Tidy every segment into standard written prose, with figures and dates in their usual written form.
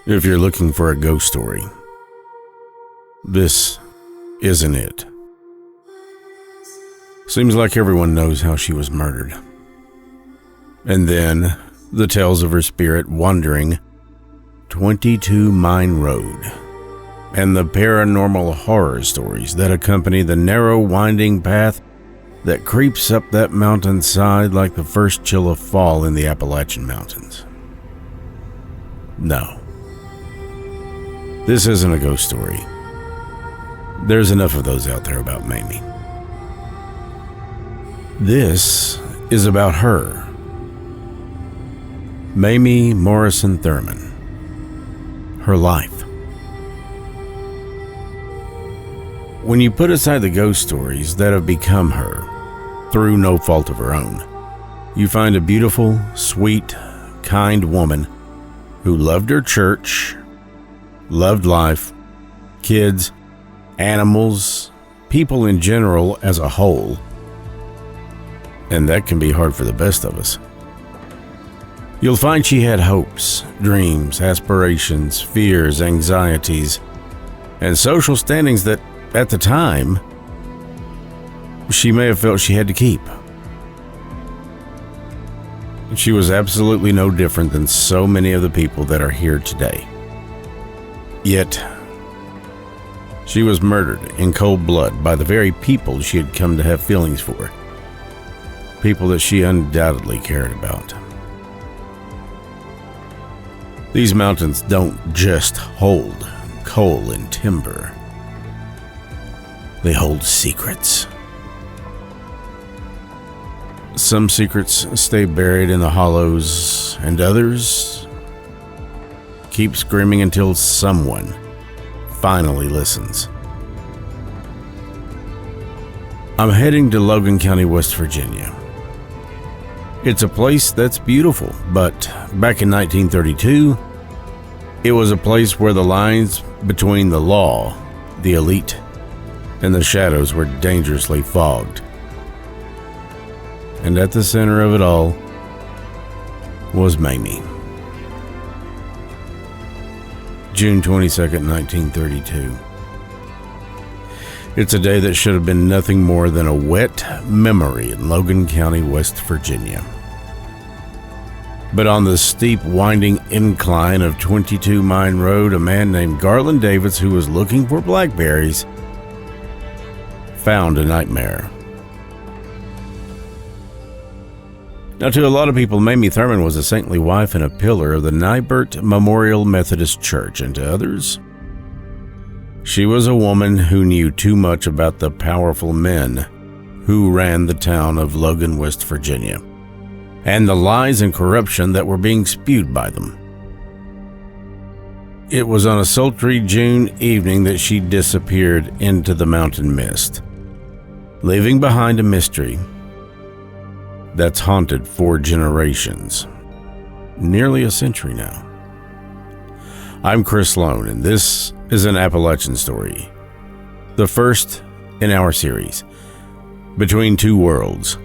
If you're looking for a ghost story, this isn't it. Seems like everyone knows how she was murdered. And then, the tales of her spirit wandering 22 Mine Road, and the paranormal horror stories that accompany the narrow, winding path that creeps up that mountainside like the first chill of fall in the Appalachian Mountains. No. This isn't a ghost story. There's enough of those out there about Mamie. This is about her. Mamie Morrison Thurman. Her life. When you put aside the ghost stories that have become her, through no fault of her own, you find a beautiful, sweet, kind woman who loved her church, loved life, kids, animals, people in general as a whole. And that can be hard for the best of us. You'll find she had hopes, dreams, aspirations, fears, anxieties, and social standings that, at the time, she may have felt she had to keep. She was absolutely no different than so many of the people that are here today. Yet, she was murdered in cold blood by the very people she had come to have feelings for. People that she undoubtedly cared about. These mountains don't just hold coal and timber. They hold secrets. Some secrets stay buried in the hollows, and others keep screaming until someone finally listens. I'm heading to Logan County, West Virginia. It's a place that's beautiful, but back in 1932, it was a place where the lines between the law, the elite, and the shadows were dangerously fogged. And at the center of it all was Mamie. June 22nd, 1932. It's a day that should have been nothing more than a wet memory in Logan County, West Virginia. But on the steep, winding incline of 22 Mine Road, a man named Garland Davis, who was looking for blackberries, found a nightmare. Now, to a lot of people, Mamie Thurman was a saintly wife and a pillar of the Nibert Memorial Methodist Church, and to others, she was a woman who knew too much about the powerful men who ran the town of Logan, West Virginia, and the lies and corruption that were being spewed by them. It was on a sultry June evening that she disappeared into the mountain mist, leaving behind a mystery that's haunted 4 generations, nearly a century now. I'm Chris Slone, and this is an Appalachian story, the first in our series, Between Two Worlds,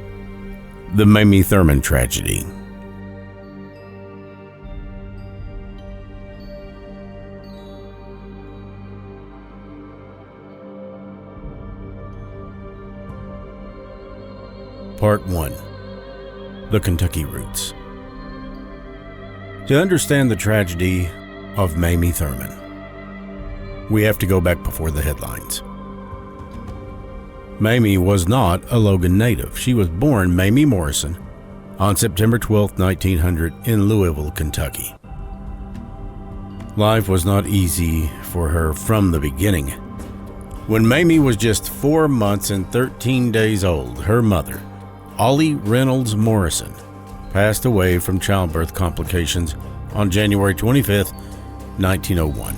the Mamie Thurman tragedy. Part 1. The Kentucky Roots. To understand the tragedy of Mamie Thurman, we have to go back before the headlines. Mamie was not a Logan native. She was born Mamie Morrison on September 12, 1900 in Louisville, Kentucky. Life was not easy for her from the beginning. When Mamie was just 4 months and 13 days old, her mother, Ollie Reynolds Morrison, passed away from childbirth complications on January 25, 1901.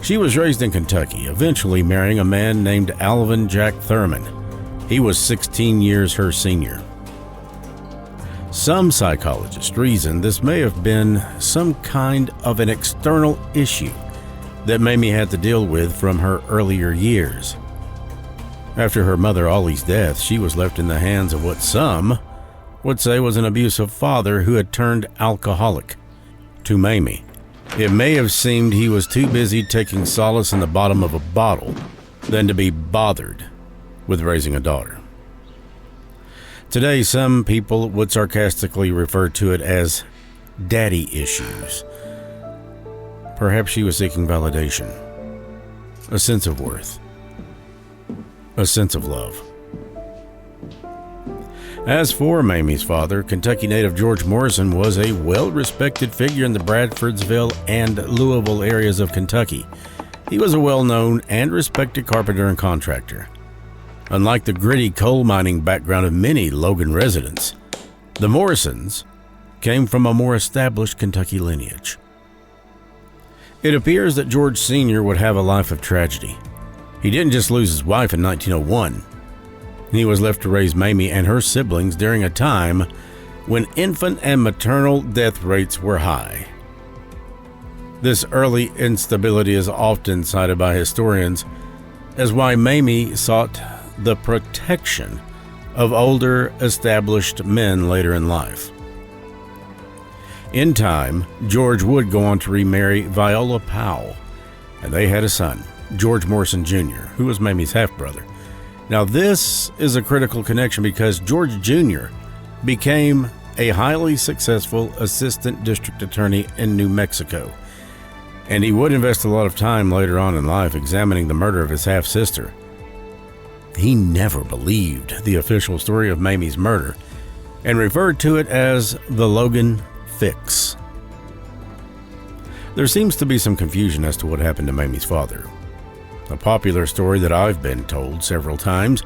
She was raised in Kentucky, eventually marrying a man named Alvin Jack Thurman. He was 16 years her senior. Some psychologists reason this may have been some kind of an external issue that Mamie had to deal with from her earlier years. After her mother Ollie's death, she was left in the hands of what some would say was an abusive father who had turned alcoholic. To Mamie, It may have seemed he was too busy taking solace in the bottom of a bottle than to be bothered with raising a daughter. Today, some people would sarcastically refer to it as daddy issues. Perhaps she was seeking validation, a sense of worth, a sense of love. As for Mamie's father, Kentucky native George Morrison was a well-respected figure in the Bradfordsville and Louisville areas of Kentucky. He was a well-known and respected carpenter and contractor. Unlike the gritty coal mining background of many Logan residents, the Morrisons came from a more established Kentucky lineage. It appears that George Sr. would have a life of tragedy. He didn't just lose his wife in 1901. He was left to raise Mamie and her siblings during a time when infant and maternal death rates were high. This early instability is often cited by historians as why Mamie sought the protection of older, established men later in life. In time, George would go on to remarry Viola Powell, and they had a son, George Morrison Jr., who was Mamie's half-brother. Now, this is a critical connection because George Jr. became a highly successful assistant district attorney in New Mexico, and he would invest a lot of time later on in life examining the murder of his half-sister. He never believed the official story of Mamie's murder and referred to it as the Logan Fix. There seems to be some confusion as to what happened to Mamie's father. A popular story that I've been told several times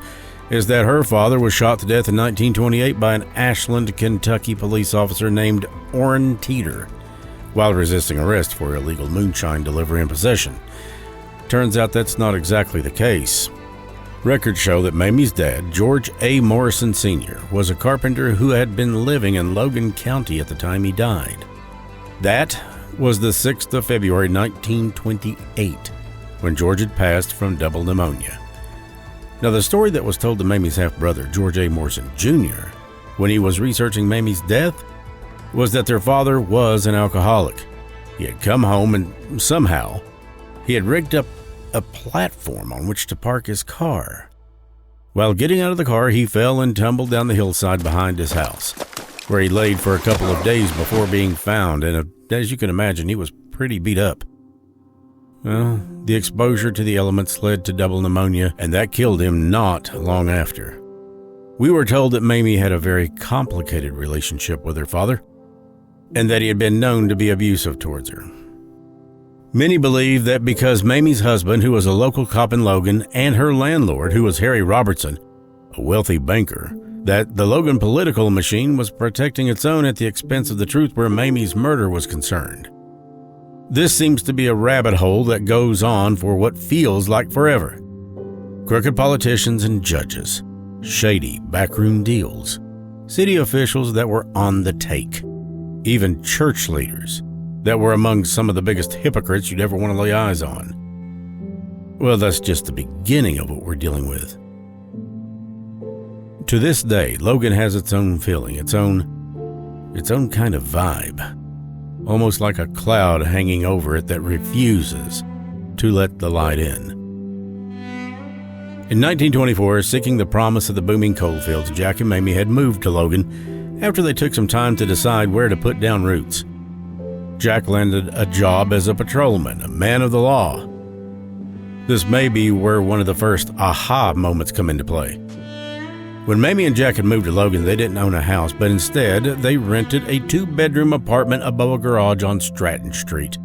is that her father was shot to death in 1928 by an Ashland, Kentucky police officer named Orrin Teeter while resisting arrest for illegal moonshine delivery and possession. Turns out that's not exactly the case. Records show that Mamie's dad, George A. Morrison Sr., was a carpenter who had been living in Logan County at the time he died. That was the 6th of February 1928, when George had passed from double pneumonia. Now, the story that was told to Mamie's half-brother, George A. Morrison Jr., when he was researching Mamie's death, was that their father was an alcoholic. He had come home and somehow he had rigged up a platform on which to park his car. While getting out of the car, he fell and tumbled down the hillside behind his house, where he laid for a couple of days before being found, and as you can imagine, he was pretty beat up. Well, the exposure to the elements led to double pneumonia, and that killed him not long after. We were told that Mamie had a very complicated relationship with her father, and that he had been known to be abusive towards her. Many believe that because Mamie's husband, who was a local cop in Logan, and her landlord, who was Harry Robertson, a wealthy banker, that the Logan political machine was protecting its own at the expense of the truth where Mamie's murder was concerned. This seems to be a rabbit hole that goes on for what feels like forever. Crooked politicians and judges, shady backroom deals, city officials that were on the take, even church leaders that were among some of the biggest hypocrites you'd ever want to lay eyes on. Well, that's just the beginning of what we're dealing with. To this day, Logan has its own feeling, its own kind of vibe, almost like a cloud hanging over it that refuses to let the light in. In 1924, seeking the promise of the booming coal fields, Jack and Mamie had moved to Logan after they took some time to decide where to put down roots. Jack landed a job as a patrolman, a man of the law. This may be where one of the first aha moments come into play. When Mamie and Jack had moved to Logan, they didn't own a house, but instead they rented a 2-bedroom apartment above a garage on Stratton Street,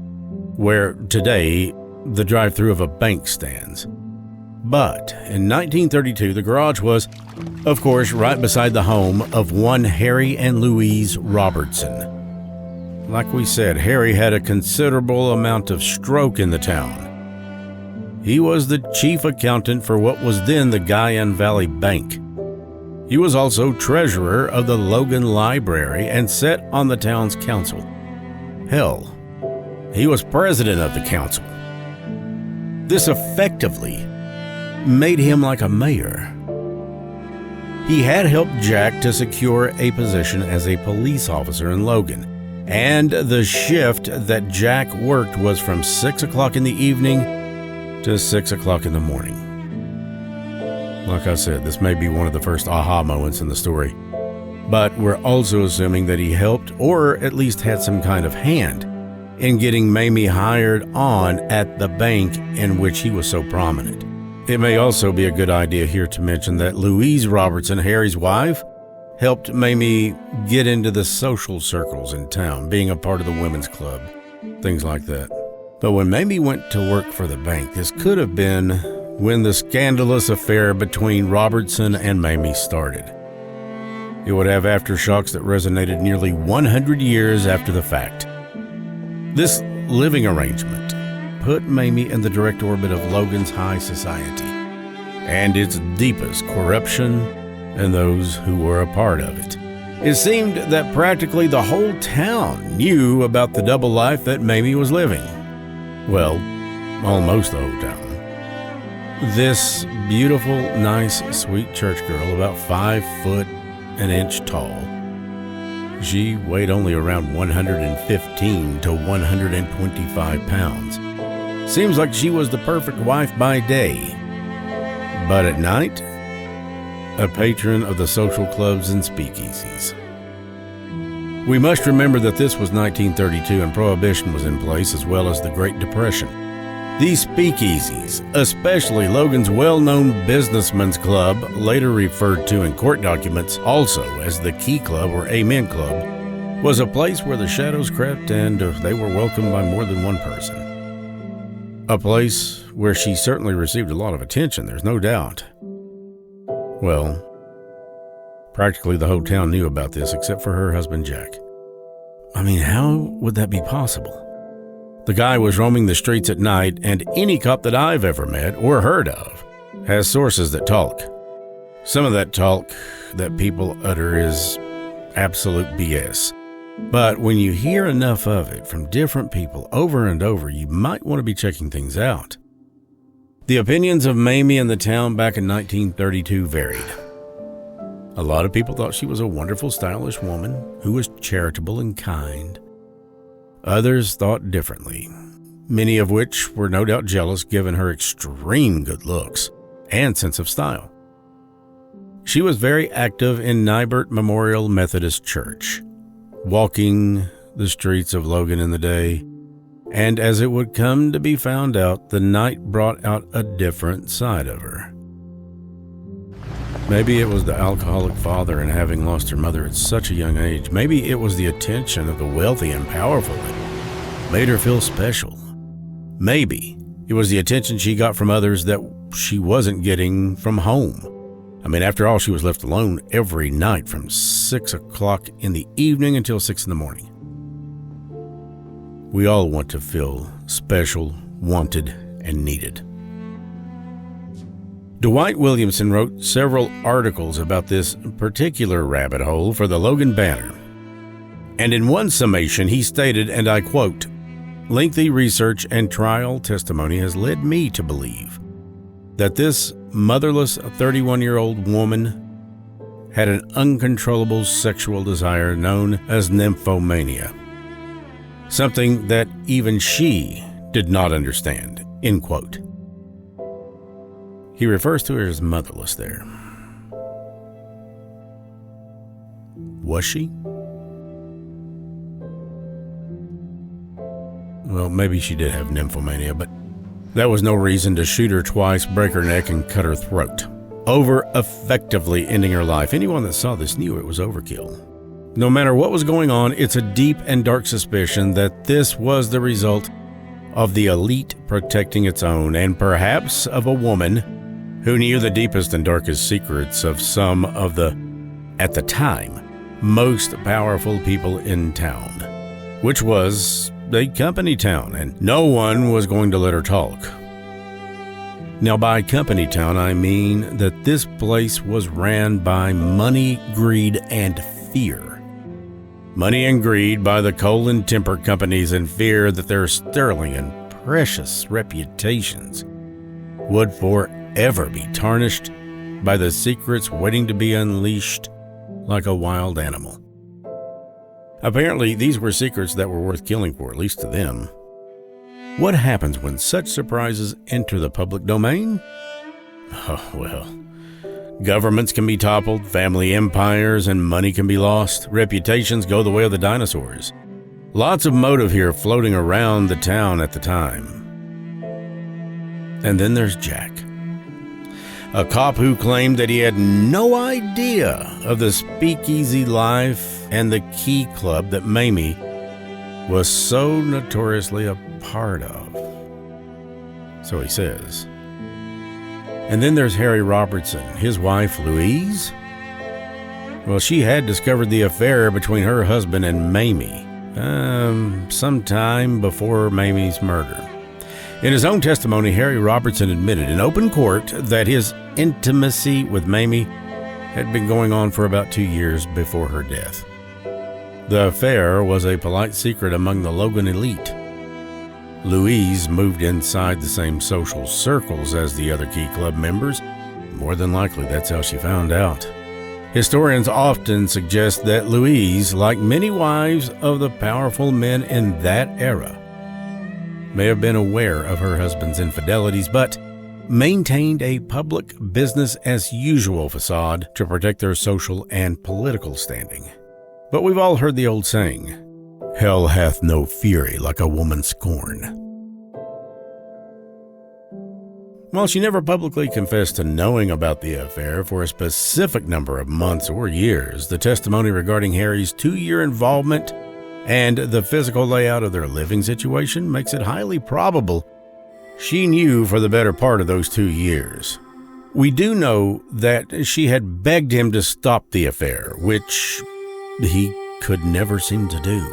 where today the drive-thru of a bank stands. But in 1932, the garage was, of course, right beside the home of one Harry and Louise Robertson. Like we said, Harry had a considerable amount of stroke in the town. He was the chief accountant for what was then the Guyan Valley Bank. He was also treasurer of the Logan Library and sat on the town's council. Hell, he was president of the council. This effectively made him like a mayor. He had helped Jack to secure a position as a police officer in Logan, and the shift that Jack worked was from 6 o'clock in the evening to 6 o'clock in the morning. Like I said, this may be one of the first aha moments in the story, but we're also assuming that he helped, or at least had some kind of hand, in getting Mamie hired on at the bank in which he was so prominent. It may also be a good idea here to mention that Louise Robertson, Harry's wife, helped Mamie get into the social circles in town, being a part of the women's club, things like that. But when Mamie went to work for the bank, this could have been when the scandalous affair between Robertson and Mamie started. It would have aftershocks that resonated nearly 100 years after the fact. This living arrangement put Mamie in the direct orbit of Logan's high society and its deepest corruption and those who were a part of it. It seemed that practically the whole town knew about the double life that Mamie was living. Well, almost the whole town. This beautiful, nice, sweet church girl, about 5 foot an inch tall. She weighed only around 115 to 125 pounds. Seems like she was the perfect wife by day, but at night, a patron of the social clubs and speakeasies. We must remember that this was 1932 and Prohibition was in place, as well as the Great Depression. These speakeasies, especially Logan's well-known Businessmen's Club, later referred to in court documents also as the Key Club or Amen Club, was a place where the shadows crept and they were welcomed by more than one person. A place where she certainly received a lot of attention, there's no doubt. Well, practically the whole town knew about this except for her husband Jack. I mean, how would that be possible? The guy was roaming the streets at night, and any cop that I've ever met or heard of has sources that talk. Some of that talk that people utter is absolute BS. But when you hear enough of it from different people over and over, you might want to be checking things out. The opinions of Mamie in the town back in 1932 varied. A lot of people thought she was a wonderful, stylish woman who was charitable and kind. Others thought differently, many of which were no doubt jealous given her extreme good looks and sense of style. She was very active in Nibert Memorial Methodist Church, walking the streets of Logan in the day, and as it would come to be found out, the night brought out a different side of her. Maybe it was the alcoholic father and having lost her mother at such a young age. Maybe it was the attention of the wealthy and powerful that made her feel special. Maybe it was the attention she got from others that she wasn't getting from home. I mean, after all, she was left alone every night from 6 o'clock in the evening until 6 in the morning. We all want to feel special, wanted, and needed. Dwight Williamson wrote several articles about this particular rabbit hole for the Logan Banner. And in one summation, he stated, and I quote, "Lengthy research and trial testimony has led me to believe that this motherless 31-year-old woman had an uncontrollable sexual desire known as nymphomania, something that even she did not understand," end quote. He refers to her as motherless there. Was she? Well, maybe she did have nymphomania, but that was no reason to shoot her twice, break her neck, and cut her throat, over effectively ending her life. Anyone that saw this knew it was overkill. No matter what was going on, it's a deep and dark suspicion that this was the result of the elite protecting its own, and perhaps of a woman who knew the deepest and darkest secrets of some of the, at the time, most powerful people in town, which was a company town, and no one was going to let her talk. Now, by company town, I mean that this place was ran by money, greed, and fear. Money and greed by the coal and timber companies, and fear that their sterling and precious reputations would forever be tarnished by the secrets waiting to be unleashed like a wild animal. Apparently, these were secrets that were worth killing for, at least to them. What happens when such surprises enter the public domain? Oh, well. Governments can be toppled, family empires and money can be lost, reputations go the way of the dinosaurs. Lots of motive here floating around the town at the time. And then there's Jack, a cop who claimed that he had no idea of the speakeasy life and the key club that Mamie was so notoriously a part of. So he says. And then there's Harry Robertson, his wife Louise. Well, she had discovered the affair between her husband and Mamie sometime before Mamie's murder. In his own testimony, Harry Robertson admitted in open court that his intimacy with Mamie had been going on for about 2 years before her death. The affair was a polite secret among the Logan elite. Louise moved inside the same social circles as the other key club members. More than likely, that's how she found out. Historians often suggest that Louise, like many wives of the powerful men in that era, may have been aware of her husband's infidelities, but maintained a public business-as-usual facade to protect their social and political standing. But we've all heard the old saying, "Hell hath no fury like a woman scorned." While she never publicly confessed to knowing about the affair for a specific number of months or years, the testimony regarding Harry's 2-year involvement and the physical layout of their living situation makes it highly probable she knew for the better part of those 2 years. We do know that she had begged him to stop the affair, which he could never seem to do.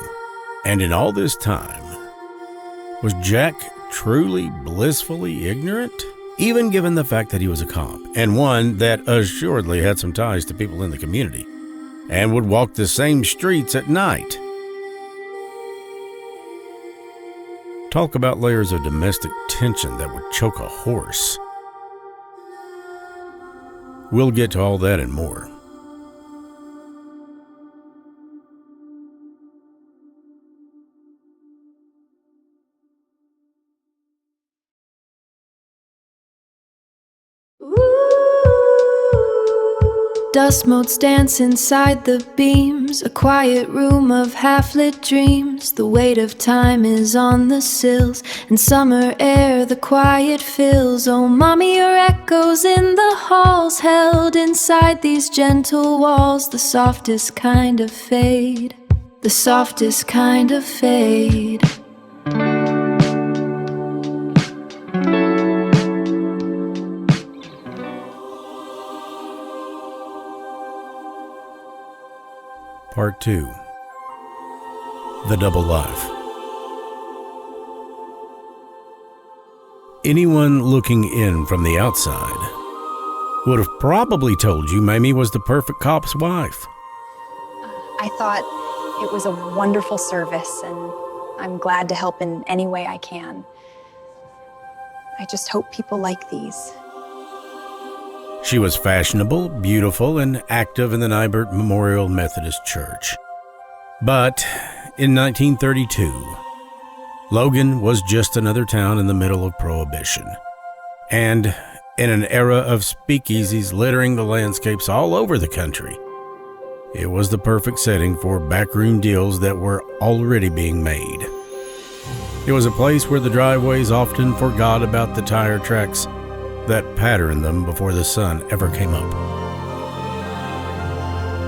And in all this time, was Jack truly blissfully ignorant? Even given the fact that he was a cop, and one that assuredly had some ties to people in the community, and would walk the same streets at night. Talk about layers of domestic tension that would choke a horse. We'll get to all that and more. Dust motes dance inside the beams, a quiet room of half-lit dreams. The weight of time is on the sills, and summer air the quiet fills. Oh, mommy, your echoes in the halls, held inside these gentle walls. The softest kind of fade, the softest kind of fade. Part 2. The Double Life. Anyone looking in from the outside would have probably told you Mamie was the perfect cop's wife. I thought it was a wonderful service, and I'm glad to help in any way I can. I just hope people like these. She was fashionable, beautiful, and active in the Nibert Memorial Methodist Church. But in 1932, Logan was just another town in the middle of Prohibition. And in an era of speakeasies littering the landscapes all over the country, it was the perfect setting for backroom deals that were already being made. It was a place where the driveways often forgot about the tire tracks that patterned them before the sun ever came up.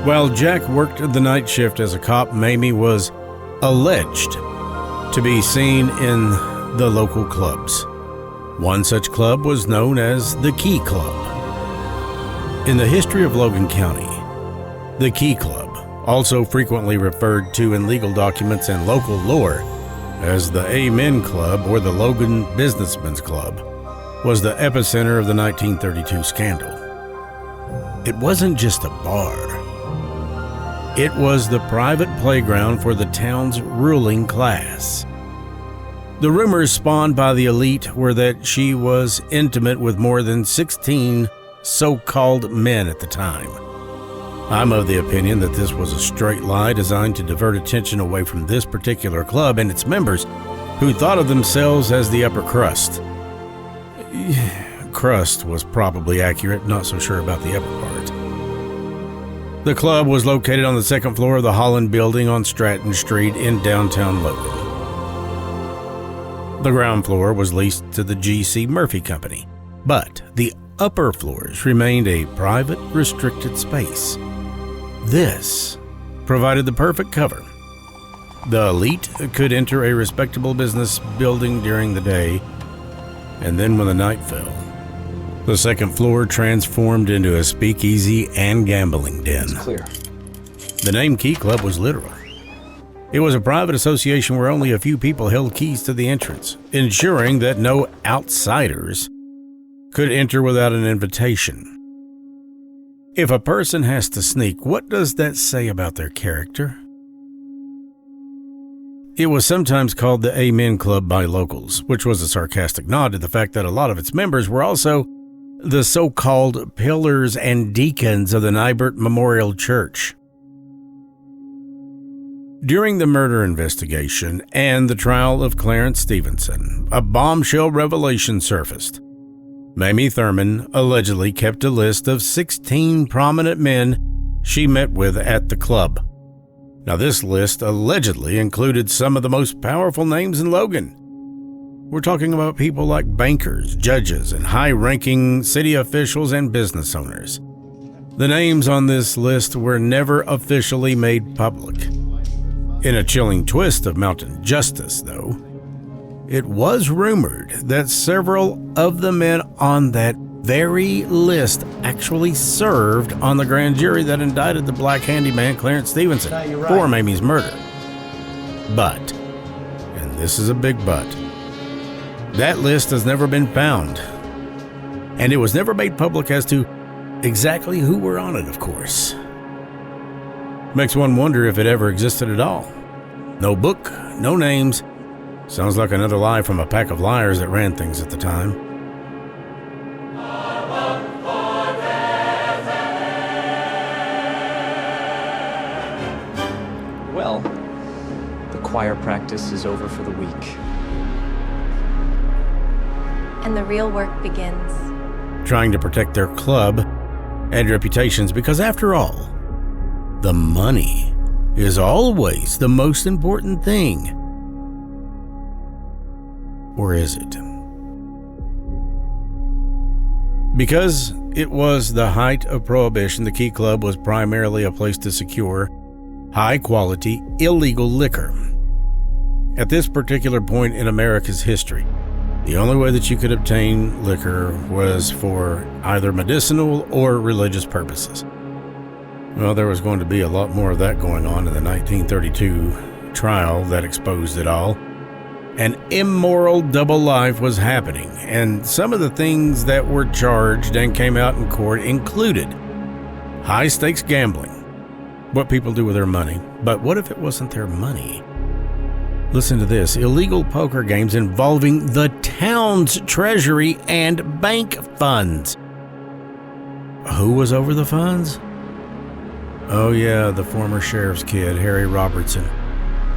While Jack worked the night shift as a cop, Mamie was alleged to be seen in the local clubs. One such club was known as the Key Club. In the history of Logan County, the Key Club, also frequently referred to in legal documents and local lore as the Amen Club or the Logan Businessmen's Club, was the epicenter of the 1932 scandal. It wasn't just a bar. It was the private playground for the town's ruling class. The rumors spawned by the elite were that she was intimate with more than 16 so-called men at the time. I'm of the opinion that this was a straight lie designed to divert attention away from this particular club and its members who thought of themselves as the upper crust. Crust was probably accurate, not so sure about the upper part. The club was located on the second floor of the Holland Building on Stratton Street in downtown Logan. The ground floor was leased to the G.C. Murphy Company, but the upper floors remained a private, restricted space. This provided the perfect cover. The elite could enter a respectable business building during the day, and then when the night fell, the second floor transformed into a speakeasy and gambling den. It's clear. The name Key Club was literal. It was a private association where only a few people held keys to the entrance, ensuring that no outsiders could enter without an invitation. If a person has to sneak, what does that say about their character? It was sometimes called the Amen Club by locals, which was a sarcastic nod to the fact that a lot of its members were also the so-called pillars and deacons of the Nibert Memorial Church. During the murder investigation and the trial of Clarence Stevenson, a bombshell revelation surfaced. Mamie Thurman allegedly kept a list of 16 prominent men she met with at the club. Now, this list allegedly included some of the most powerful names in Logan. We're talking about people like bankers, judges, and high-ranking city officials and business owners. The names on this list were never officially made public. In a chilling twist of mountain justice, though, it was rumored that several of the men on that very list actually served on the grand jury that indicted the black handyman Clarence Stevenson for Mamie's murder. But, and this is a big but, that list has never been found, and it was never made public as to exactly who were on it, of course. Makes one wonder if it ever existed at all. No book, no names. Sounds like another lie from a pack of liars that ran things at the time. Well, the choir practice is over for the week. And the real work begins. Trying to protect their club and reputations because, after all, the money is always the most important thing. Or is it? Because it was the height of Prohibition, the Key Club was primarily a place to secure high-quality, illegal liquor. At this particular point in America's history, the only way that you could obtain liquor was for either medicinal or religious purposes. Well, there was going to be a lot more of that going on in the 1932 trial that exposed it all. An immoral double life was happening, and some of the things that were charged and came out in court included high-stakes gambling, what people do with their money. But what if it wasn't their money? Listen to this: illegal poker games involving the town's treasury and bank funds. Who was over the funds? Oh yeah, the former sheriff's kid, Harry Robertson.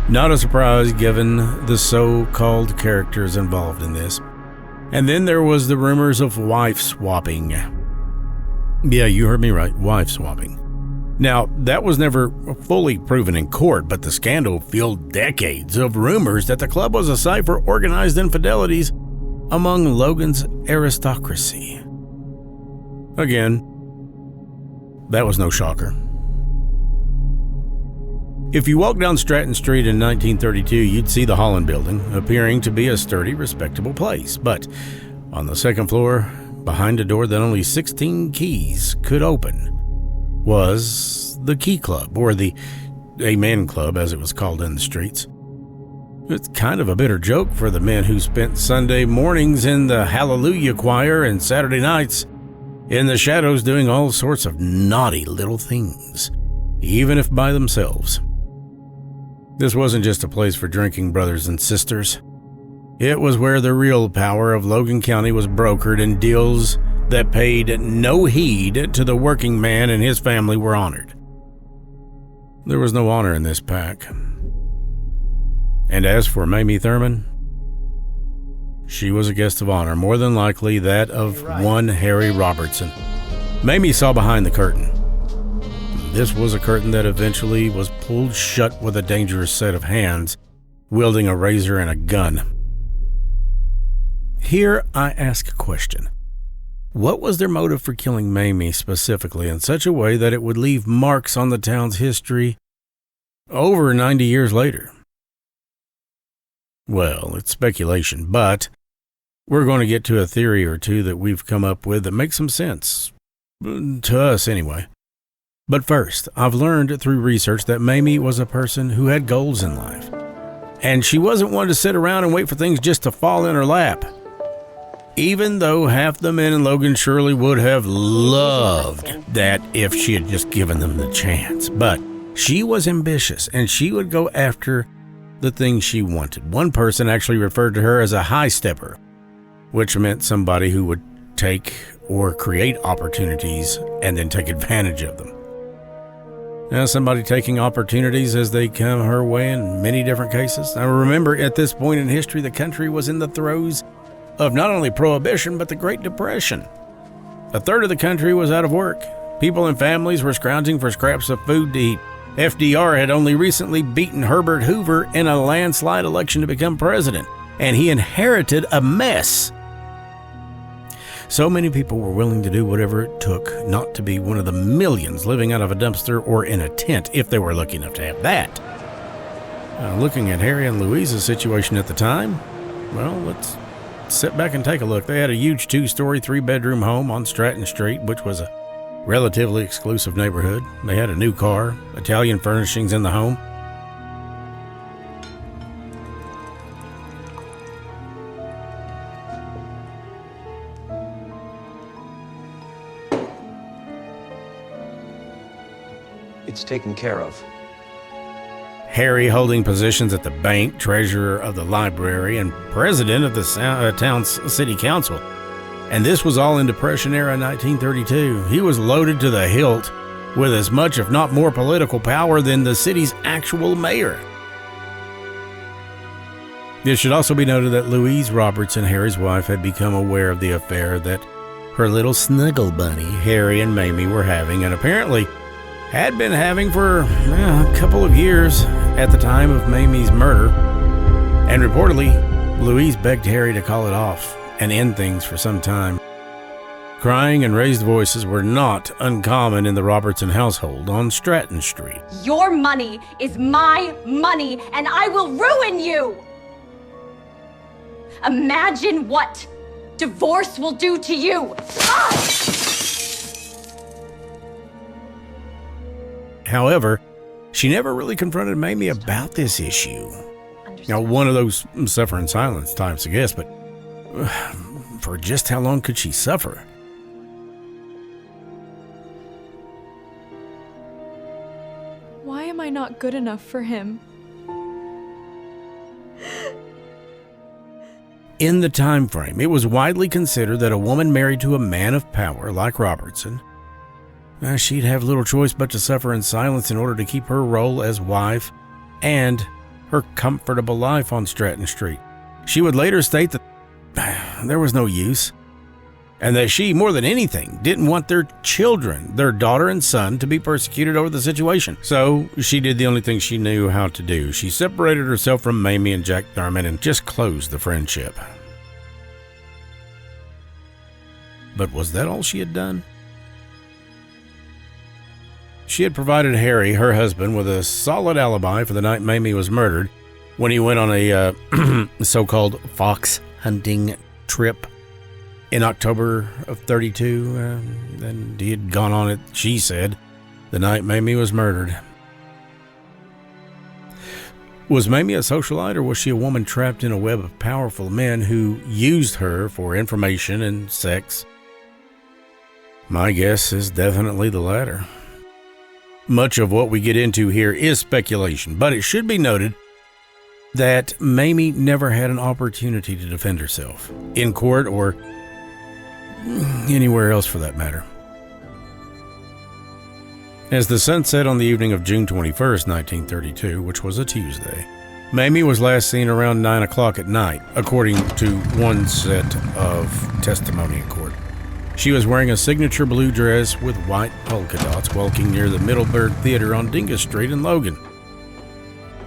Not a surprise given the so-called characters involved in this. And then there was the rumors of wife swapping. Yeah, you heard me right, wife swapping. Now, that was never fully proven in court, but the scandal fueled decades of rumors that the club was a site for organized infidelities among Logan's aristocracy. Again, that was no shocker. If you walk down Stratton Street in 1932, you'd see the Holland Building, appearing to be a sturdy, respectable place. But on the second floor, behind a door that only 16 keys could open, was the Key Club, or the Amen Club as it was called in the streets. It's kind of a bitter joke for the men who spent Sunday mornings in the Hallelujah Choir and Saturday nights in the shadows doing all sorts of naughty little things, even if by themselves. This wasn't just a place for drinking brothers and sisters. It was where the real power of Logan County was brokered, and deals that paid no heed to the working man and his family were honored. There was no honor in this pack. And as for Mamie Thurman, she was a guest of honor, more than likely that of one Harry Robertson. Mamie saw behind the curtain. This was a curtain that eventually was pulled shut with a dangerous set of hands, wielding a razor and a gun. Here I ask a question. What was their motive for killing Mamie specifically in such a way that it would leave marks on the town's history over 90 years later? Well, it's speculation, but we're going to get to a theory or two that we've come up with that makes some sense. To us, anyway. But first, I've learned through research that Mamie was a person who had goals in life. And she wasn't one to sit around and wait for things just to fall in her lap. Even though half the men in Logan surely would have loved that if she had just given them the chance. But she was ambitious, and she would go after the things she wanted. One person actually referred to her as a high stepper, which meant somebody who would take or create opportunities and then take advantage of them. Now, somebody taking opportunities as they come her way in many different cases. Now, remember, at this point in history, the country was in the throes of not only Prohibition, but the Great Depression. A third of the country was out of work. People and families were scrounging for scraps of food to eat. FDR had only recently beaten Herbert Hoover in a landslide election to become president, and he inherited a mess. So many people were willing to do whatever it took not to be one of the millions living out of a dumpster or in a tent, if they were lucky enough to have that. Looking at Harry and Louise's situation at the time, well, let's sit back and take a look. They had a huge 2-story, 3-bedroom home on Stratton Street, which was a relatively exclusive neighborhood. They had a new car, Italian furnishings in the home. It's taken care of. Harry holding positions at the bank, treasurer of the library, and president of the town's city council. And this was all in Depression-era 1932. He was loaded to the hilt with as much, if not more, political power than the city's actual mayor. It should also be noted that Louise Robertson, Harry's wife, had become aware of the affair that her little snuggle bunny, Harry and Mamie, were having, and apparently had been having for a couple of years at the time of Mamie's murder. And reportedly, Louise begged Harry to call it off and end things for some time. Crying and raised voices were not uncommon in the Robertson household on Stratton Street. Your money is my money, and I will ruin you! Imagine what divorce will do to you! Ah! However, she never really confronted Mamie about this issue. Now, one of those suffer in silence types, I guess, but for just how long could she suffer? Why am I not good enough for him? In the time frame, it was widely considered that a woman married to a man of power like Robertson, she'd have little choice but to suffer in silence in order to keep her role as wife and her comfortable life on Stratton Street. She would later state that there was no use, and that she, more than anything, didn't want their children, their daughter and son, to be persecuted over the situation. So she did the only thing she knew how to do. She separated herself from Mamie and Jack Thurman and just closed the friendship. But was that all she had done? She had provided Harry, her husband, with a solid alibi for the night Mamie was murdered when he went on a so-called fox hunting trip in October of 32. And he had gone on it, she said, the night Mamie was murdered. Was Mamie a socialite, or was she a woman trapped in a web of powerful men who used her for information and sex? My guess is definitely the latter. Much of what we get into here is speculation, but it should be noted that Mamie never had an opportunity to defend herself, in court or anywhere else for that matter. As the sun set on the evening of June 21st, 1932, which was a Tuesday, Mamie was last seen around 9 o'clock at night, according to one set of testimony in court. She was wearing a signature blue dress with white polka dots, walking near the Middleburg Theater on Dingus Street in Logan.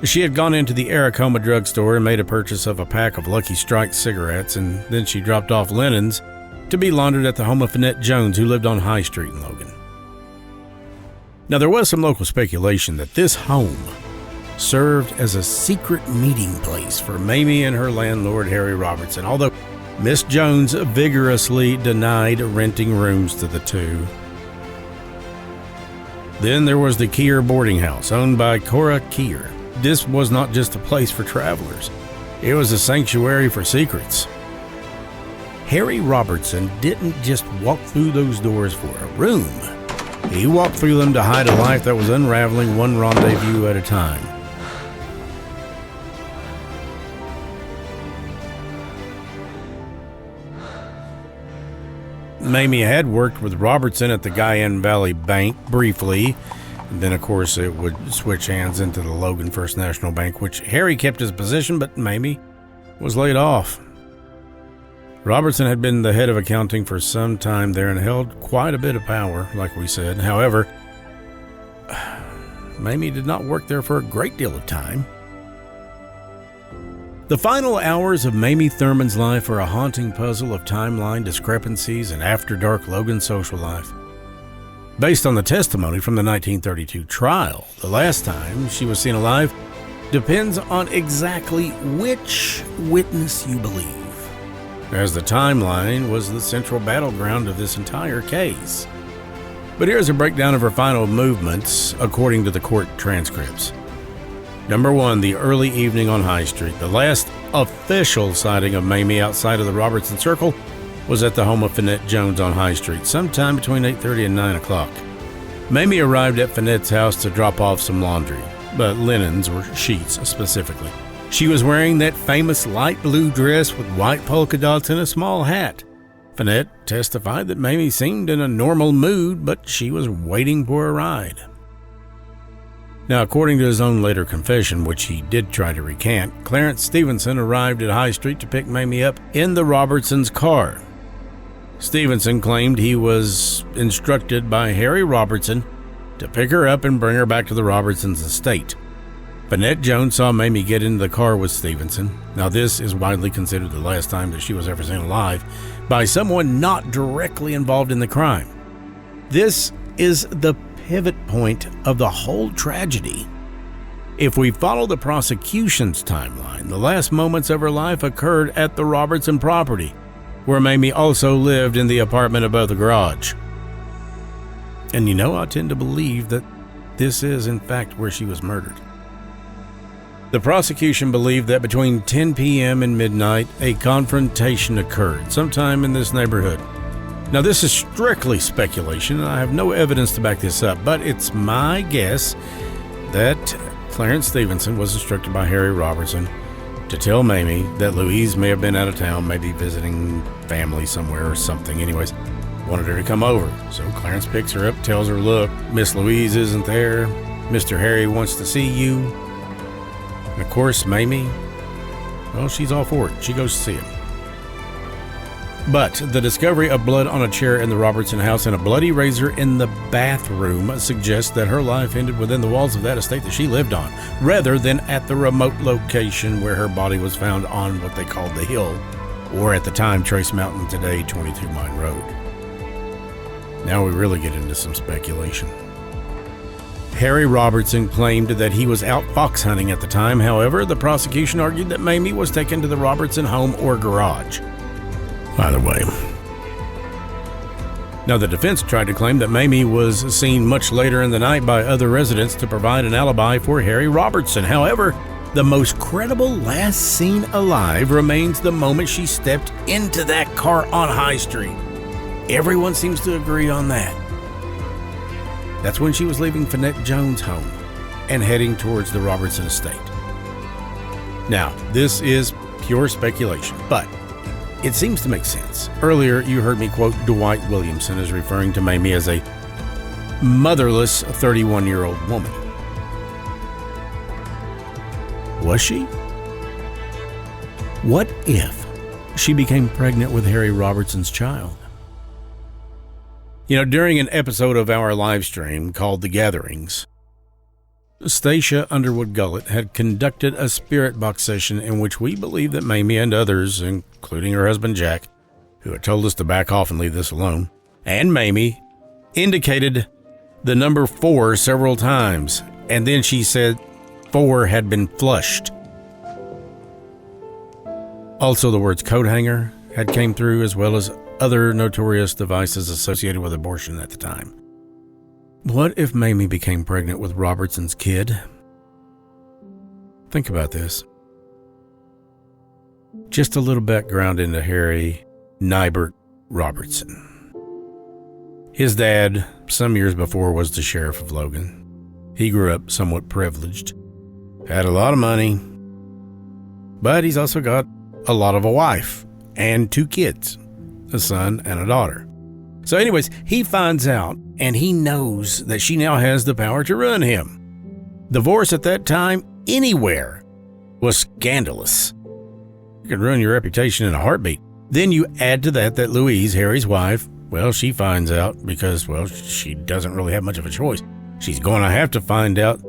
She had gone into the Aracoma drugstore and made a purchase of a pack of Lucky Strike cigarettes, and then she dropped off linens to be laundered at the home of Finette Jones, who lived on High Street in Logan. Now, there was some local speculation that this home served as a secret meeting place for Mamie and her landlord, Harry Robertson, although Miss Jones vigorously denied renting rooms to the two. Then there was the Keir boarding house, owned by Cora Keir. This was not just a place for travelers. It was a sanctuary for secrets. Harry Robertson didn't just walk through those doors for a room. He walked through them to hide a life that was unraveling one rendezvous at a time. Mamie had worked with Robertson at the Guyan Valley Bank briefly. And then, of course, it would switch hands into the Logan First National Bank, which Harry kept his position, but Mamie was laid off. Robertson had been the head of accounting for some time there and held quite a bit of power, like we said. However, Mamie did not work there for a great deal of time. The final hours of Mamie Thurman's life are a haunting puzzle of timeline discrepancies and after-dark Logan social life. Based on the testimony from the 1932 trial, the last time she was seen alive depends on exactly which witness you believe, as the timeline was the central battleground of this entire case. But here's a breakdown of her final movements according to the court transcripts. Number 1, the early evening on High Street. The last official sighting of Mamie outside of the Robertson Circle was at the home of Finette Jones on High Street, sometime between 8:30 and 9 o'clock. Mamie arrived at Finette's house to drop off some laundry, but linens or sheets specifically. She was wearing that famous light blue dress with white polka dots and a small hat. Finette testified that Mamie seemed in a normal mood, but she was waiting for a ride. Now, according to his own later confession, which he did try to recant, Clarence Stevenson arrived at High Street to pick Mamie up in the Robertsons' car. Stevenson claimed he was instructed by Harry Robertson to pick her up and bring her back to the Robertsons' estate. Finette Jones saw Mamie get into the car with Stevenson. Now, this is widely considered the last time that she was ever seen alive by someone not directly involved in the crime. This is the pivot point of the whole tragedy. If we follow the prosecution's timeline, the last moments of her life occurred at the Robertson property, where Mamie also lived in the apartment above the garage. And I tend to believe that this is, in fact, where she was murdered. The prosecution believed that between 10 p.m. and midnight, a confrontation occurred sometime in this neighborhood. Now, this is strictly speculation, and I have no evidence to back this up, but it's my guess that Clarence Stevenson was instructed by Harry Robertson to tell Mamie that Louise may have been out of town, maybe visiting family somewhere or something. Anyways, wanted her to come over. So Clarence picks her up, tells her, look, Miss Louise isn't there. Mr. Harry wants to see you. And of course, Mamie, well, she's all for it. She goes to see him. But the discovery of blood on a chair in the Robertson house and a bloody razor in the bathroom suggests that her life ended within the walls of that estate that she lived on, rather than at the remote location where her body was found on what they called the Hill, or at the time Trace Mountain, today 22 Mine Road. Now we really get into some speculation. Harry Robertson claimed that he was out fox hunting at the time. However, the prosecution argued that Mamie was taken to the Robertson home or garage. Either way. Now, the defense tried to claim that Mamie was seen much later in the night by other residents to provide an alibi for Harry Robertson. However, the most credible last seen alive remains the moment she stepped into that car on High Street. Everyone seems to agree on that. That's when she was leaving Finette Jones' home and heading towards the Robertson estate. Now, this is pure speculation, but it seems to make sense. Earlier, you heard me quote Dwight Williamson as referring to Mamie as a motherless 31-year-old woman. Was she? What if she became pregnant with Harry Robertson's child? During an episode of our live stream called The Gatherings, Stacia Underwood Gullett had conducted a spirit box session in which we believe that Mamie and others, including her husband Jack, who had told us to back off and leave this alone, and Mamie, indicated the number 4 several times, and then she said 4 had been flushed. Also, the words coat hanger had came through, as well as other notorious devices associated with abortion at the time. What if Mamie became pregnant with Robertson's kid? Think about this. Just a little background into Harry Nibert Robertson. His dad, some years before, was the sheriff of Logan. He grew up somewhat privileged, had a lot of money, but he's also got a lot of a wife and 2 kids, a son and a daughter. So anyways, he finds out and he knows that she now has the power to ruin him. Divorce at that time, anywhere, was scandalous. You could ruin your reputation in a heartbeat. Then you add to that Louise, Harry's wife, well, she finds out because, well, she doesn't really have much of a choice. She's going to have to find out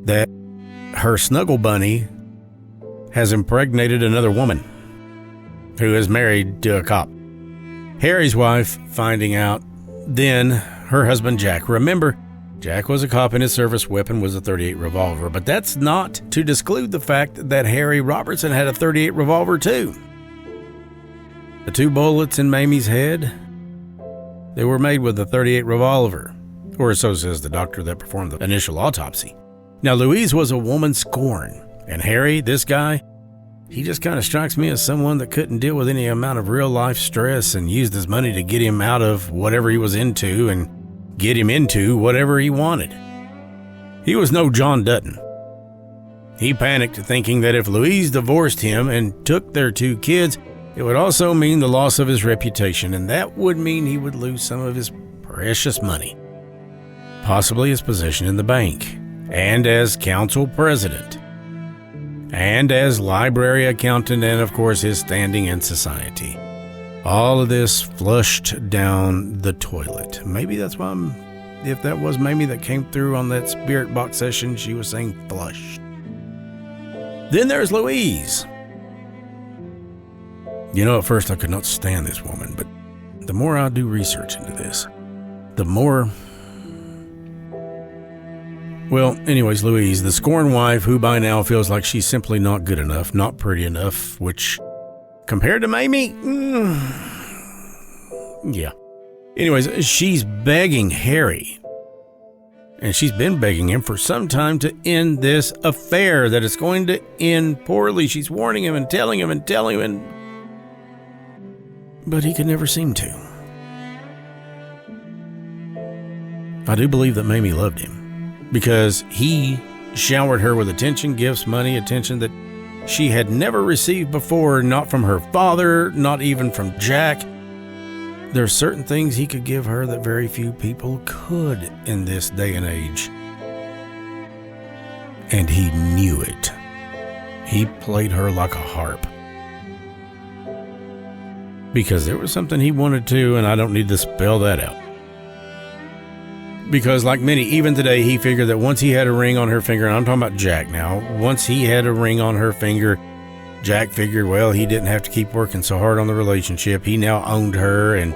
that her snuggle bunny has impregnated another woman who is married to a cop. Harry's wife finding out, then her husband Jack. Remember, Jack was a cop and his service weapon was a .38 revolver, but that's not to disclude the fact that Harry Robertson had a .38 revolver too. The 2 bullets in Mamie's head, they were made with a .38 revolver, or so says the doctor that performed the initial autopsy. Now, Louise was a woman scorned, and Harry, this guy, he just kind of strikes me as someone that couldn't deal with any amount of real-life stress and used his money to get him out of whatever he was into and get him into whatever he wanted. He was no John Dutton. He panicked, thinking that if Louise divorced him and took their 2 kids, it would also mean the loss of his reputation, and that would mean he would lose some of his precious money, possibly his position in the bank, and as council president, and as library accountant, and of course his standing in society. All of this flushed down the toilet. Maybe that's why if that was Mamie that came through on that spirit box session, she was saying flush. Then there's Louise. At first I could not stand this woman, but the more I do research into this, the more... Well, anyways, Louise, the scorned wife who by now feels like she's simply not good enough, not pretty enough, which, compared to Mamie, yeah. Anyways, she's begging Harry, and she's been begging him for some time to end this affair, that it's going to end poorly. She's warning him and telling him, but he could never seem to. I do believe that Mamie loved him, because he showered her with attention, gifts, money, attention that she had never received before, not from her father, not even from Jack. There are certain things he could give her that very few people could in this day and age. And he knew it. He played her like a harp. Because there was something he wanted to, and I don't need to spell that out. Because like many, even today, he figured that once he had a ring on her finger, and I'm talking about Jack now, once he had a ring on her finger, Jack figured, well, he didn't have to keep working so hard on the relationship. He now owned her, and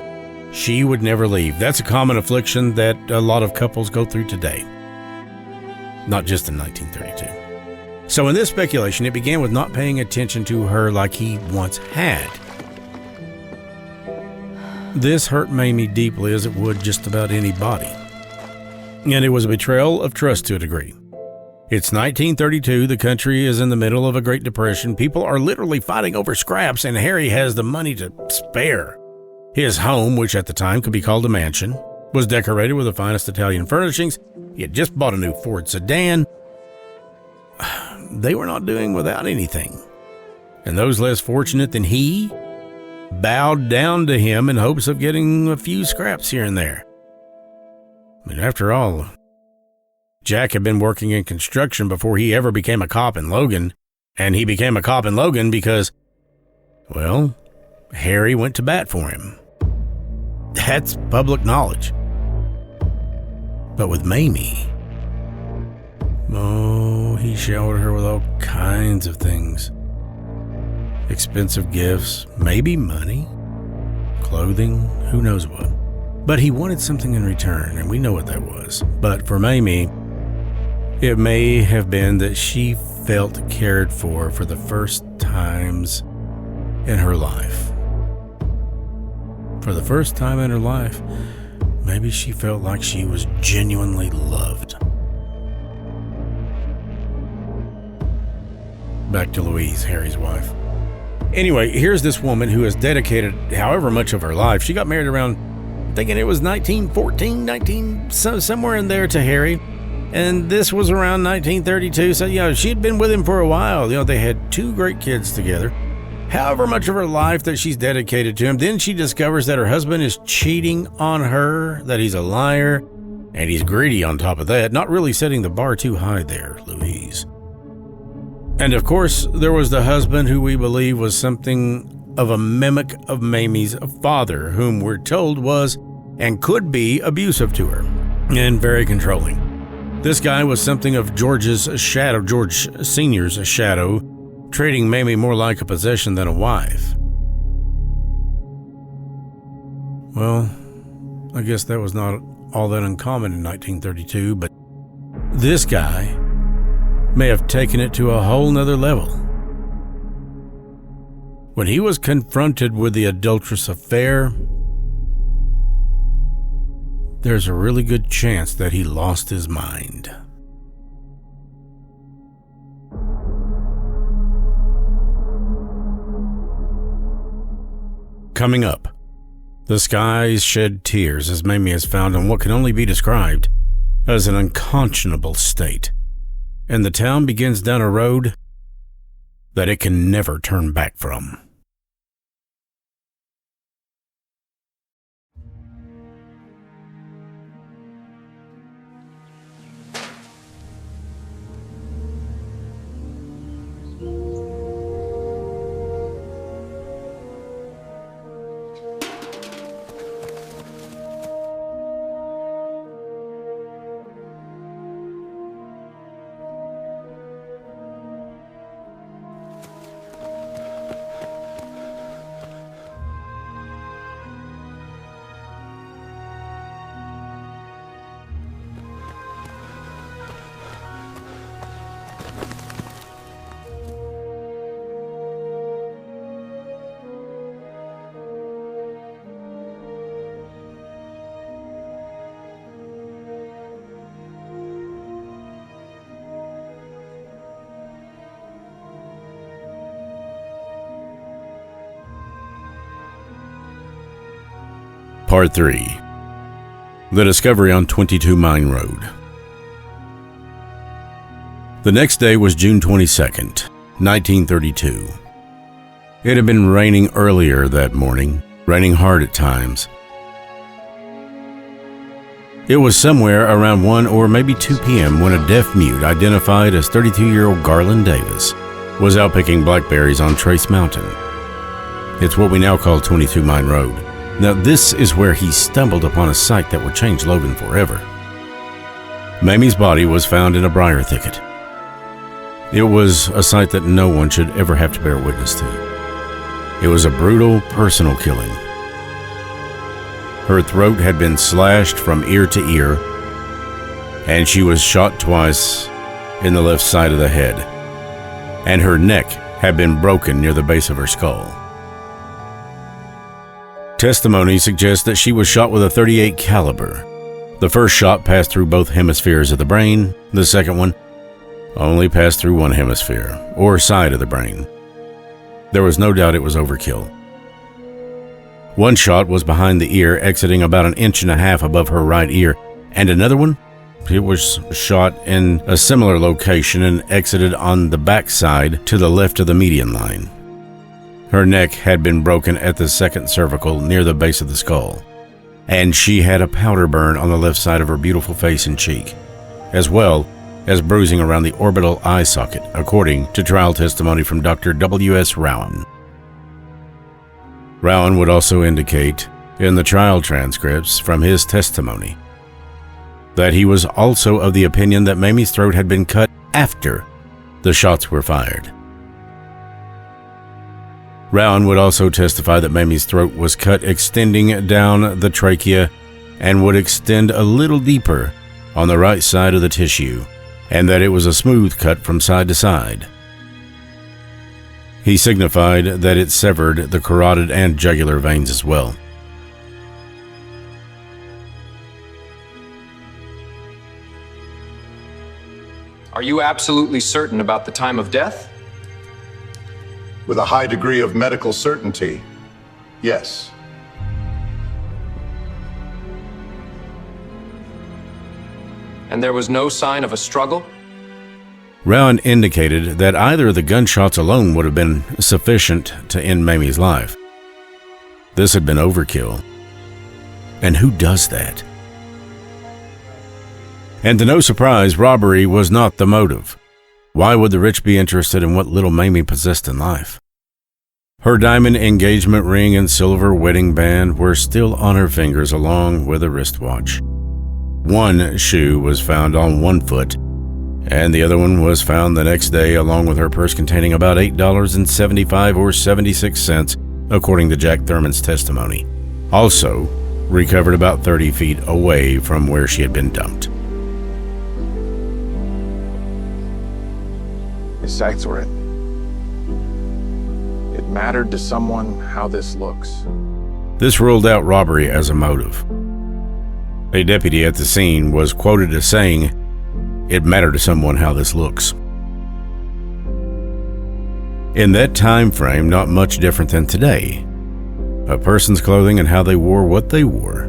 she would never leave. That's a common affliction that a lot of couples go through today. Not just in 1932. So in this speculation, it began with not paying attention to her like he once had. This hurt Mamie deeply, as it would just about anybody. And it was a betrayal of trust to a degree. It's 1932, the country is in the middle of a Great Depression, people are literally fighting over scraps, and Harry has the money to spare. His home, which at the time could be called a mansion, was decorated with the finest Italian furnishings. He had just bought a new Ford sedan. They were not doing without anything. And those less fortunate than he bowed down to him in hopes of getting a few scraps here and there. And after all, Jack had been working in construction before he ever became a cop in Logan, and he became a cop in Logan because, well, Harry went to bat for him. That's public knowledge. But with Mamie, oh, he showered her with all kinds of things. Expensive gifts, maybe money, clothing, who knows what. But he wanted something in return, and we know what that was. But for Mamie, it may have been that she felt cared for the first times in her life. For the first time in her life, maybe she felt like she was genuinely loved. Back to Louise, Harry's wife. Anyway, here's this woman who has dedicated however much of her life. She got married around, thinking it was 1914, somewhere in there to Harry. And this was around 1932. So, she'd been with him for a while. They had 2 great kids together. However much of her life that she's dedicated to him. Then she discovers that her husband is cheating on her, that he's a liar, and he's greedy on top of that. Not really setting the bar too high there, Louise. And of course, there was the husband who we believe was something of a mimic of Mamie's father, whom we're told was and could be abusive to her and very controlling. This guy was something of George Sr.'s shadow, treating Mamie more like a possession than a wife. Well, I guess that was not all that uncommon in 1932, but this guy may have taken it to a whole nother level. When he was confronted with the adulterous affair, there's a really good chance that he lost his mind. Coming up, the skies shed tears as Mamie is found in what can only be described as an unconscionable state, and the town begins down a road that it can never turn back from. Part 3. The Discovery on 22 Mine Road. The next day was June 22nd, 1932. It had been raining earlier that morning, raining hard at times. It was somewhere around 1 or maybe 2 p.m. when a deaf mute identified as 32-year-old Garland Davis was out picking blackberries on Trace Mountain. It's what we now call 22 Mine Road. Now, this is where he stumbled upon a sight that would change Logan forever. Mamie's body was found in a briar thicket. It was a sight that no one should ever have to bear witness to. It was a brutal, personal killing. Her throat had been slashed from ear to ear, and she was shot twice in the left side of the head, and her neck had been broken near the base of her skull. Testimony suggests that she was shot with a .38 caliber. The first shot passed through both hemispheres of the brain. The second one only passed through one hemisphere, or side of the brain. There was no doubt it was overkill. One shot was behind the ear, exiting about 1.5 inches above her right ear, and another one, it was shot in a similar location and exited on the back side to the left of the median line. Her neck had been broken at the second cervical near the base of the skull, and she had a powder burn on the left side of her beautiful face and cheek, as well as bruising around the orbital eye socket, according to trial testimony from Dr. W.S. Rowan. Rowan would also indicate in the trial transcripts from his testimony that he was also of the opinion that Mamie's throat had been cut after the shots were fired. Rowan would also testify that Mamie's throat was cut extending down the trachea and would extend a little deeper on the right side of the tissue, and that it was a smooth cut from side to side. He signified that it severed the carotid and jugular veins as well. Are you absolutely certain about the time of death? With a high degree of medical certainty, yes. And there was no sign of a struggle? Rowan indicated that either of the gunshots alone would have been sufficient to end Mamie's life. This had been overkill. And who does that? And to no surprise, robbery was not the motive. Why would the rich be interested in what little Mamie possessed in life? Her diamond engagement ring and silver wedding band were still on her fingers, along with a wristwatch. One shoe was found on one foot, and the other one was found the next day, along with her purse containing about $8.75 or 76 cents, according to Jack Thurman's testimony. Also recovered about 30 feet away from where she had been dumped. Besides, it mattered to someone how this looks. This ruled out robbery as a motive. A deputy at the scene was quoted as saying, "It mattered to someone how this looks." In that time frame, not much different than today. A person's clothing and how they wore what they wore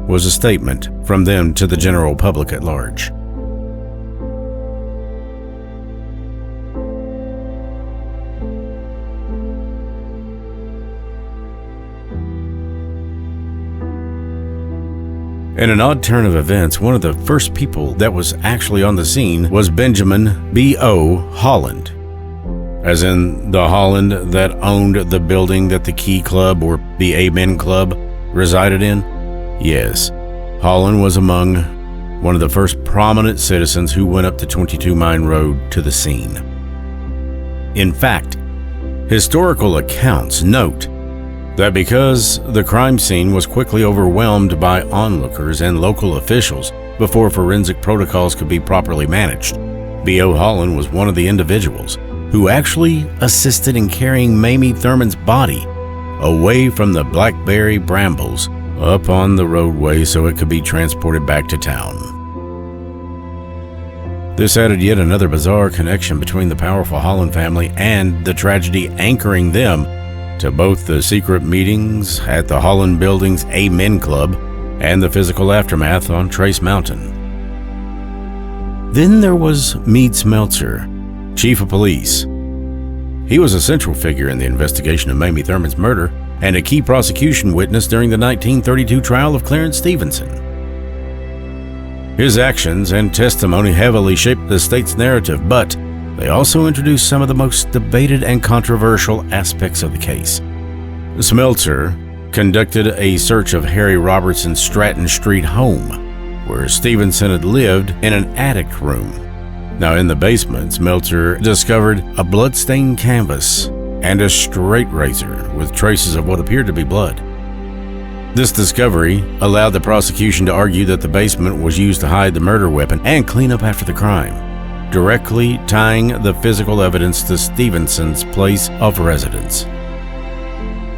was a statement from them to the general public at large. In an odd turn of events, one of the first people that was actually on the scene was Benjamin B.O. Holland, as in the Holland that owned the building that the Key Club or the Amen Club resided in. Yes, Holland was among one of the first prominent citizens who went up the 22 Mine Road to the scene. In fact, historical accounts note that because the crime scene was quickly overwhelmed by onlookers and local officials before forensic protocols could be properly managed, B.O. Holland was one of the individuals who actually assisted in carrying Mamie Thurman's body away from the blackberry brambles up on the roadway so it could be transported back to town. This added yet another bizarre connection between the powerful Holland family and the tragedy anchoring them to both the secret meetings at the Holland Building's Amen Club and the physical aftermath on Trace Mountain. Then there was Meade Smeltzer, chief of police. He was a central figure in the investigation of Mamie Thurman's murder and a key prosecution witness during the 1932 trial of Clarence Stevenson. His actions and testimony heavily shaped the state's narrative, but they also introduced some of the most debated and controversial aspects of the case. Smeltzer conducted a search of Harry Robertson's Stratton Street home, where Stevenson had lived, in an attic room. Now, in the basement, Smeltzer discovered a blood-stained canvas and a straight razor with traces of what appeared to be blood. This discovery allowed the prosecution to argue that the basement was used to hide the murder weapon and clean up after the crime, directly tying the physical evidence to Stevenson's place of residence.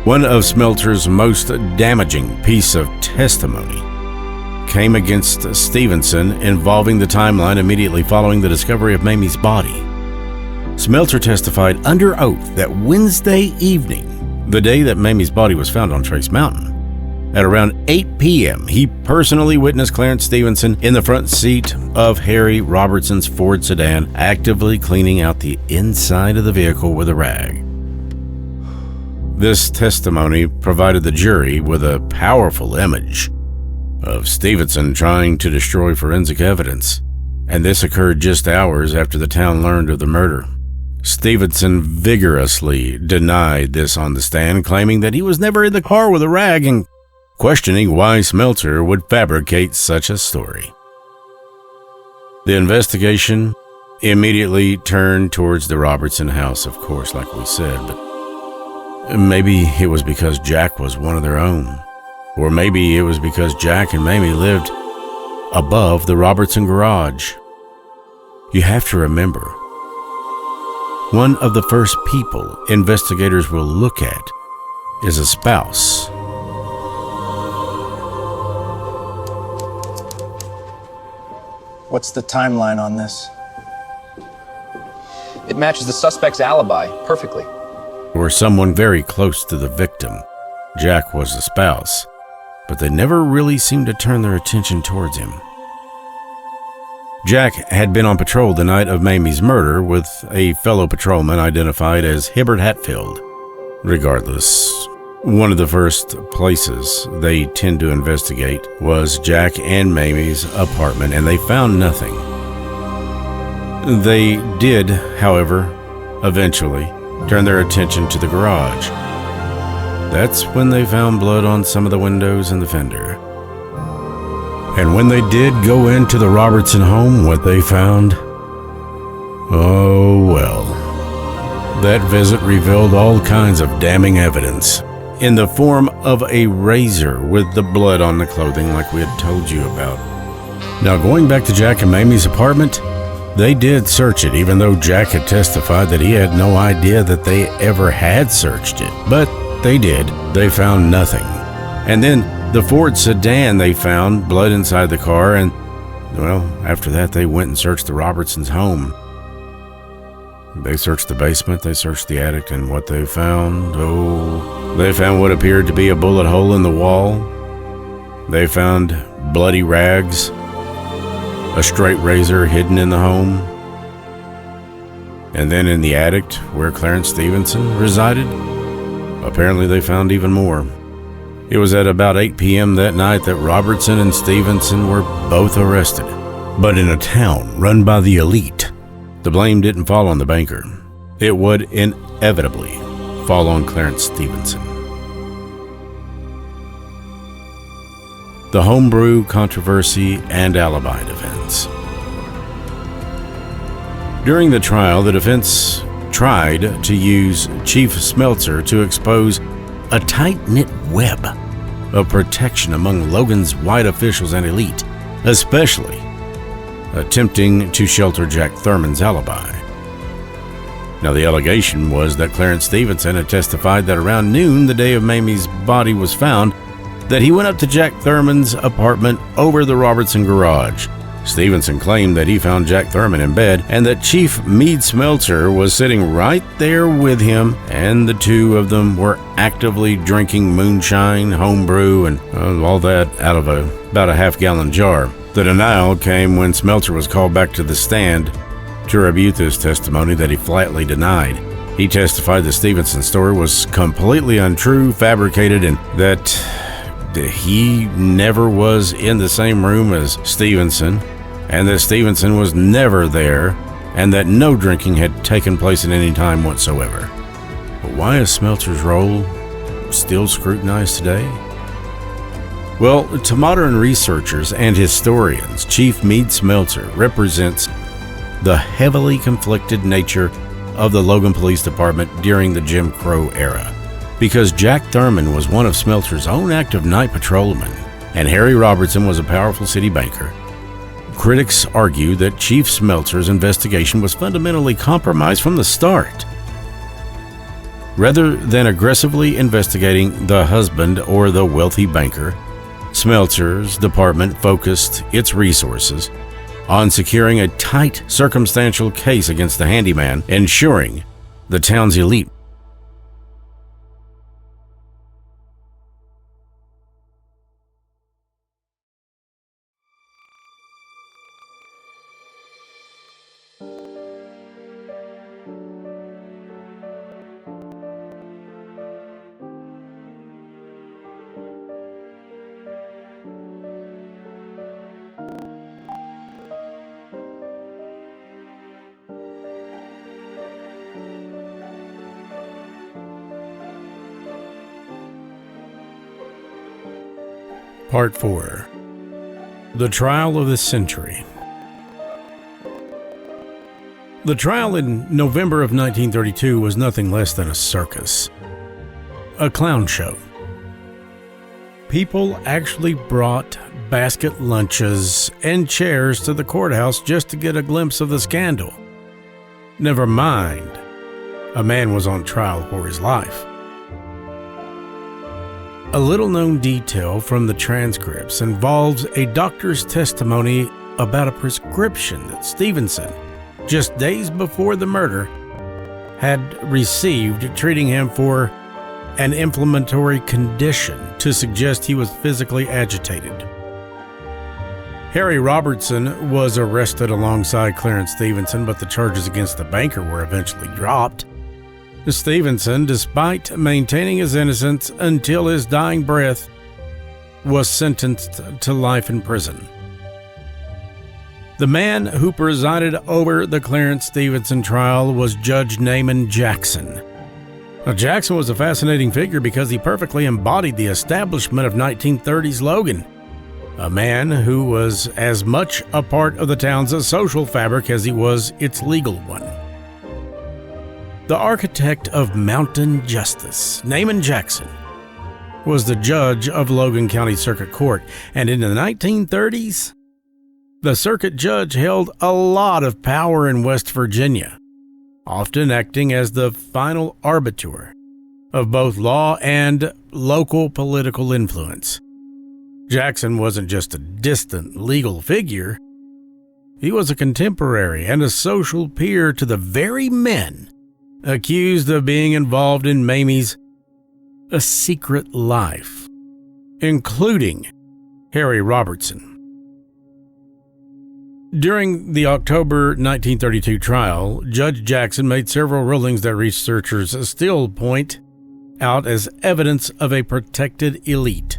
One of Smeltzer's most damaging piece of testimony came against Stevenson involving the timeline immediately following the discovery of Mamie's body. Smeltzer testified under oath that Wednesday evening, the day that Mamie's body was found on Trace Mountain, at around 8 p.m., he personally witnessed Clarence Stevenson in the front seat of Harry Robertson's Ford sedan, actively cleaning out the inside of the vehicle with a rag. This testimony provided the jury with a powerful image of Stevenson trying to destroy forensic evidence, and this occurred just hours after the town learned of the murder. Stevenson vigorously denied this on the stand, claiming that he was never in the car with a rag and questioning why Smeltzer would fabricate such a story. The investigation immediately turned towards the Robertson house, of course, like we said, but maybe it was because Jack was one of their own. Or maybe it was because Jack and Mamie lived above the Robertson garage. You have to remember, one of the first people investigators will look at is a spouse. What's the timeline on this? It matches the suspect's alibi perfectly. Or someone very close to the victim. Jack was the spouse, but they never really seemed to turn their attention towards him. Jack had been on patrol the night of Mamie's murder with a fellow patrolman identified as Hibbert Hatfield. Regardless, one of the first places they tend to investigate was Jack and Mamie's apartment, and they found nothing. They did, however, eventually turn their attention to the garage. That's when they found blood on some of the windows and the fender. And when they did go into the Robertson home, what they found? Oh well. That visit revealed all kinds of damning evidence in the form of a razor with the blood on the clothing like we had told you about. Now, going back to Jack and Mamie's apartment, they did search it, even though Jack had testified that he had no idea that they ever had searched it. But they did. They found nothing. And then the Ford sedan, they found blood inside the car, and, well, after that they went and searched the Robertsons' home. They searched the basement, they searched the attic, and what they found, they found what appeared to be a bullet hole in the wall. They found bloody rags, a straight razor hidden in the home, and then in the attic where Clarence Stevenson resided, apparently they found even more. It was at about 8 p.m. that night that Robertson and Stevenson were both arrested. But in a town run by the elite, the blame didn't fall on the banker. It would inevitably fall on Clarence Stevenson. The homebrew controversy and alibi defense. During the trial, the defense tried to use Chief Smeltzer to expose a tight-knit web of protection among Logan's white officials and elite, especially attempting to shelter Jack Thurman's alibi. Now, the allegation was that Clarence Stevenson had testified that around noon, the day of Mamie's body was found, that he went up to Jack Thurman's apartment over the Robertson garage. Stevenson claimed that he found Jack Thurman in bed and that Chief Meade Smeltzer was sitting right there with him, and the two of them were actively drinking moonshine, homebrew, and all that out of about a half-gallon jar. The denial came when Smeltzer was called back to the stand to rebut this testimony that he flatly denied. He testified that Stevenson's story was completely untrue, fabricated, and that he never was in the same room as Stevenson, and that Stevenson was never there, and that no drinking had taken place at any time whatsoever. But why is Smeltzer's role still scrutinized today? Well, to modern researchers and historians, Chief Meade Smeltzer represents the heavily conflicted nature of the Logan Police Department during the Jim Crow era. Because Jack Thurman was one of Smeltzer's own active night patrolmen, and Harry Robertson was a powerful city banker, critics argue that Chief Smeltzer's investigation was fundamentally compromised from the start. Rather than aggressively investigating the husband or the wealthy banker, Smeltzer's department focused its resources on securing a tight circumstantial case against the handyman, ensuring the town's elite Part 4. The Trial of the Century. The trial in November of 1932 was nothing less than a circus. A clown show. People actually brought basket lunches and chairs to the courthouse just to get a glimpse of the scandal. Never mind, a man was on trial for his life. A little-known detail from the transcripts involves a doctor's testimony about a prescription that Stevenson, just days before the murder, had received treating him for an inflammatory condition to suggest he was physically agitated. Harry Robertson was arrested alongside Clarence Stevenson, but the charges against the banker were eventually dropped. Stevenson, despite maintaining his innocence until his dying breath, was sentenced to life in prison. The man who presided over the Clarence Stevenson trial was Judge Naaman Jackson. Now, Jackson was a fascinating figure because he perfectly embodied the establishment of 1930s Logan, a man who was as much a part of the town's social fabric as he was its legal one. The architect of mountain justice, Naaman Jackson, was the judge of Logan County Circuit Court, and in the 1930s, the circuit judge held a lot of power in West Virginia, often acting as the final arbiter of both law and local political influence. Jackson wasn't just a distant legal figure. He was a contemporary and a social peer to the very men accused of being involved in Mamie's secret life, including Harry Robertson. During the October 1932 trial, Judge Jackson made several rulings that researchers still point out as evidence of a protected elite.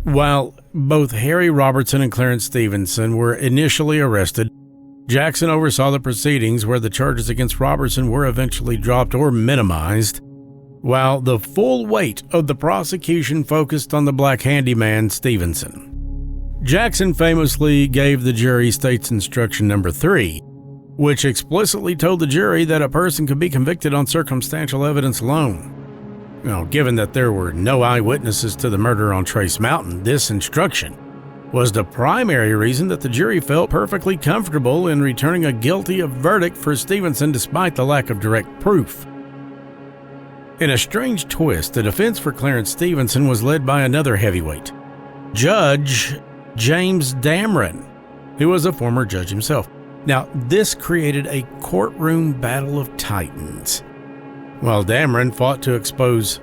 While both Harry Robertson and Clarence Stevenson were initially arrested, Jackson oversaw the proceedings where the charges against Robertson were eventually dropped or minimized, while the full weight of the prosecution focused on the black handyman Stevenson. Jackson famously gave the jury State's Instruction Number 3, which explicitly told the jury that a person could be convicted on circumstantial evidence alone. Now, given that there were no eyewitnesses to the murder on Trace Mountain, this instruction was the primary reason that the jury felt perfectly comfortable in returning a guilty verdict for Stevenson despite the lack of direct proof. In a strange twist, the defense for Clarence Stevenson was led by another heavyweight, Judge James Dameron, who was a former judge himself. Now, this created a courtroom battle of titans. While Dameron fought to expose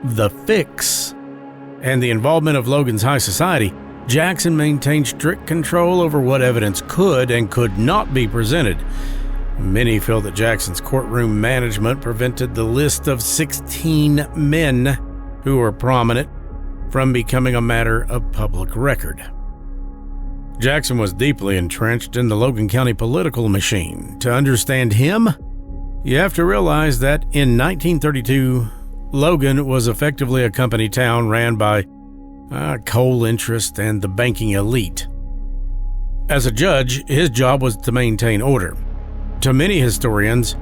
the fix and the involvement of Logan's high society, Jackson maintained strict control over what evidence could and could not be presented. Many feel that Jackson's courtroom management prevented the list of 16 men who were prominent from becoming a matter of public record. Jackson was deeply entrenched in the Logan County political machine. To understand him, you have to realize that in 1932, Logan was effectively a company town ran by coal interest and the banking elite. As a judge, his job was to maintain order. To many historians,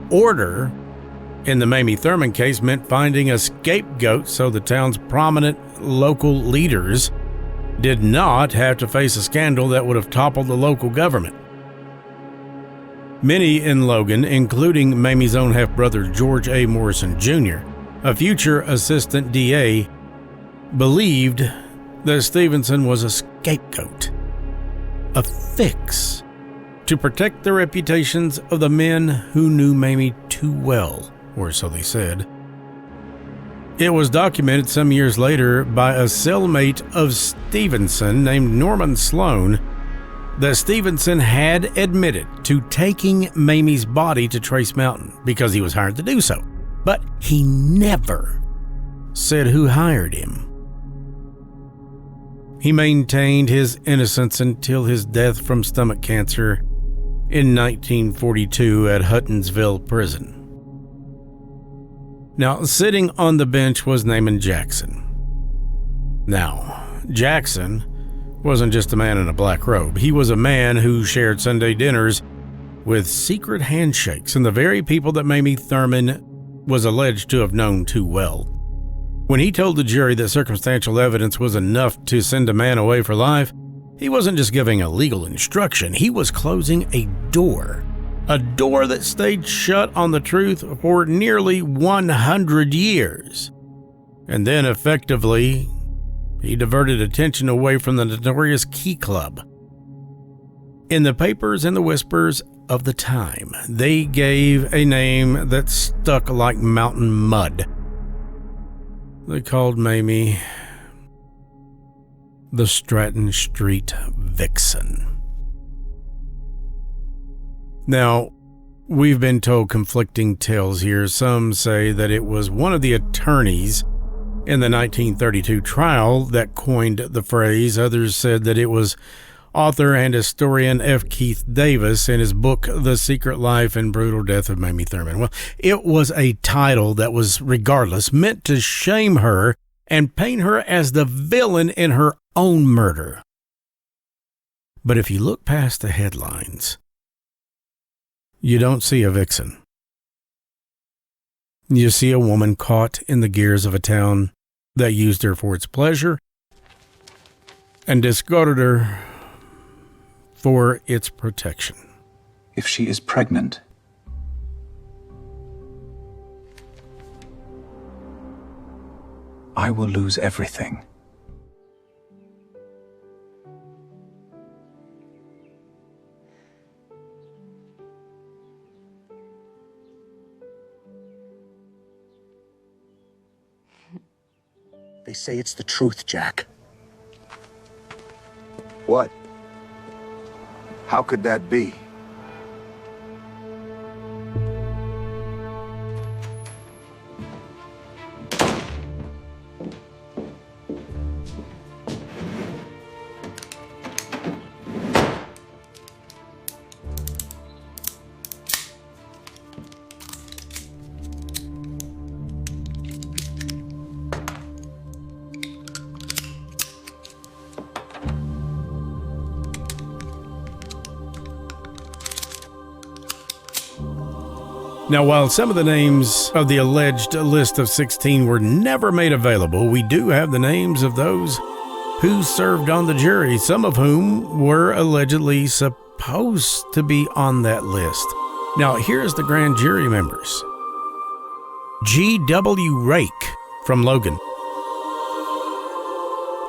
order in the Mamie Thurman case meant finding a scapegoat so the town's prominent local leaders did not have to face a scandal that would have toppled the local government. Many in Logan, including Mamie's own half-brother George A. Morrison Jr., a future assistant DA, believed that Stevenson was a scapegoat, a fix, to protect the reputations of the men who knew Mamie too well, or so they said. It was documented some years later by a cellmate of Stevenson named Norman Slone that Stevenson had admitted to taking Mamie's body to Trace Mountain because he was hired to do so, but he never said who hired him. He maintained his innocence until his death from stomach cancer in 1942 at Huttonsville Prison. Now, sitting on the bench was Naaman Jackson. Now, Jackson wasn't just a man in a black robe. He was a man who shared Sunday dinners with secret handshakes and the very people that Mamie Thurman was alleged to have known too well. When he told the jury that circumstantial evidence was enough to send a man away for life, he wasn't just giving a legal instruction, he was closing a door that stayed shut on the truth for nearly 100 years. And then effectively, he diverted attention away from the notorious Key Club. In the papers and the whispers of the time, they gave a name that stuck like mountain mud. They called Mamie the Stratton Street Vixen. Now, we've been told conflicting tales here. Some say that it was one of the attorneys in the 1932 trial that coined the phrase. Others said that it was author and historian F. Keith Davis in his book, The Secret Life and Brutal Death of Mamie Thurman. Well, it was a title that was, regardless, meant to shame her and paint her as the villain in her own murder. But if you look past the headlines, you don't see a vixen. You see a woman caught in the gears of a town that used her for its pleasure and discarded her for its protection. If she is pregnant, I will lose everything. They say it's the truth, Jack. What? How could that be? Now, while some of the names of the alleged list of 16 were never made available, we do have the names of those who served on the jury, some of whom were allegedly supposed to be on that list. Now, here's the grand jury members. G.W. Rake from Logan.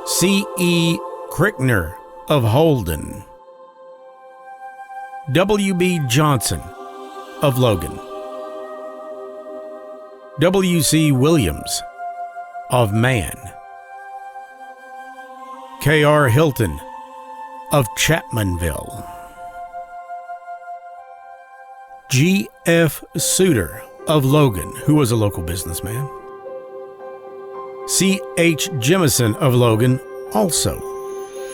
C.E. Crickner of Holden. W.B. Johnson of Logan. W.C. Williams of Man. K.R. Hilton of Chapmanville. G.F. Suter of Logan, who was a local businessman. C.H. Jemison of Logan, also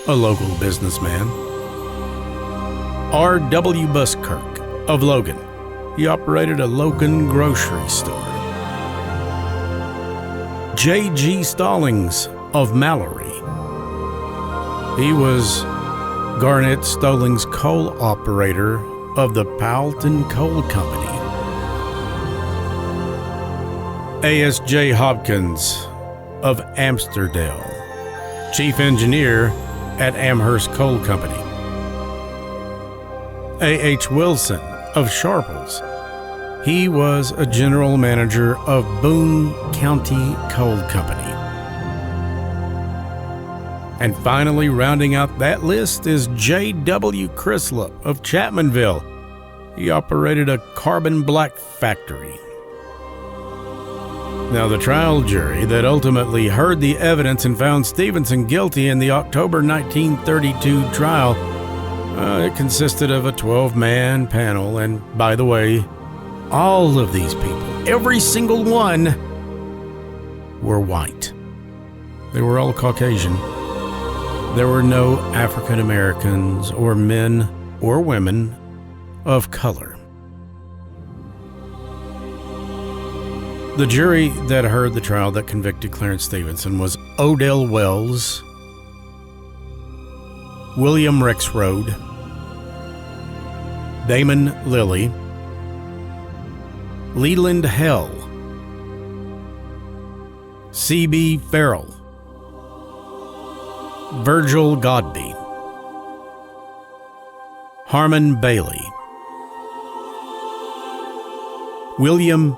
a local businessman. R.W. Buskirk of Logan. He operated a Logan grocery store. J.G. Stallings of Mallory. He was Garnett Stallings' coal operator of the Powelton Coal Company. A.S.J. Hopkins of Amsterdale, chief engineer at Amherst Coal Company. A.H. Wilson of Sharples. He was a general manager of Boone County Coal Company. And finally, rounding out that list is J.W. Crislip of Chapmanville. He operated a carbon black factory. Now, the trial jury that ultimately heard the evidence and found Stevenson guilty in the October 1932 trial, it consisted of a 12-man panel, and by the way, all of these people, every single one, were white. They were all Caucasian. There were no African Americans or men or women of color. The jury that heard the trial that convicted Clarence Stevenson was Odell Wells, William Rexroad, Damon Lilly, Leland Hell, C.B. Farrell, Virgil Godbey, Harmon Bailey, William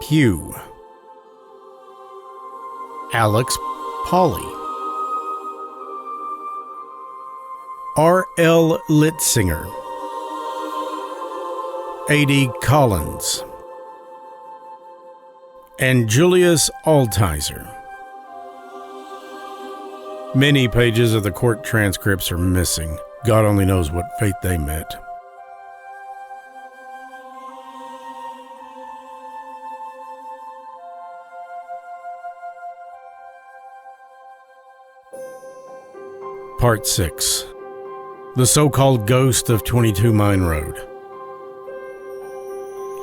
Pugh, Alex Pauley, R.L. Litzinger, A.D. Collins, and Julius Altizer. Many pages of the court transcripts are missing. God only knows what fate they met. Part 6. The so-called ghost of 22 Mine Road.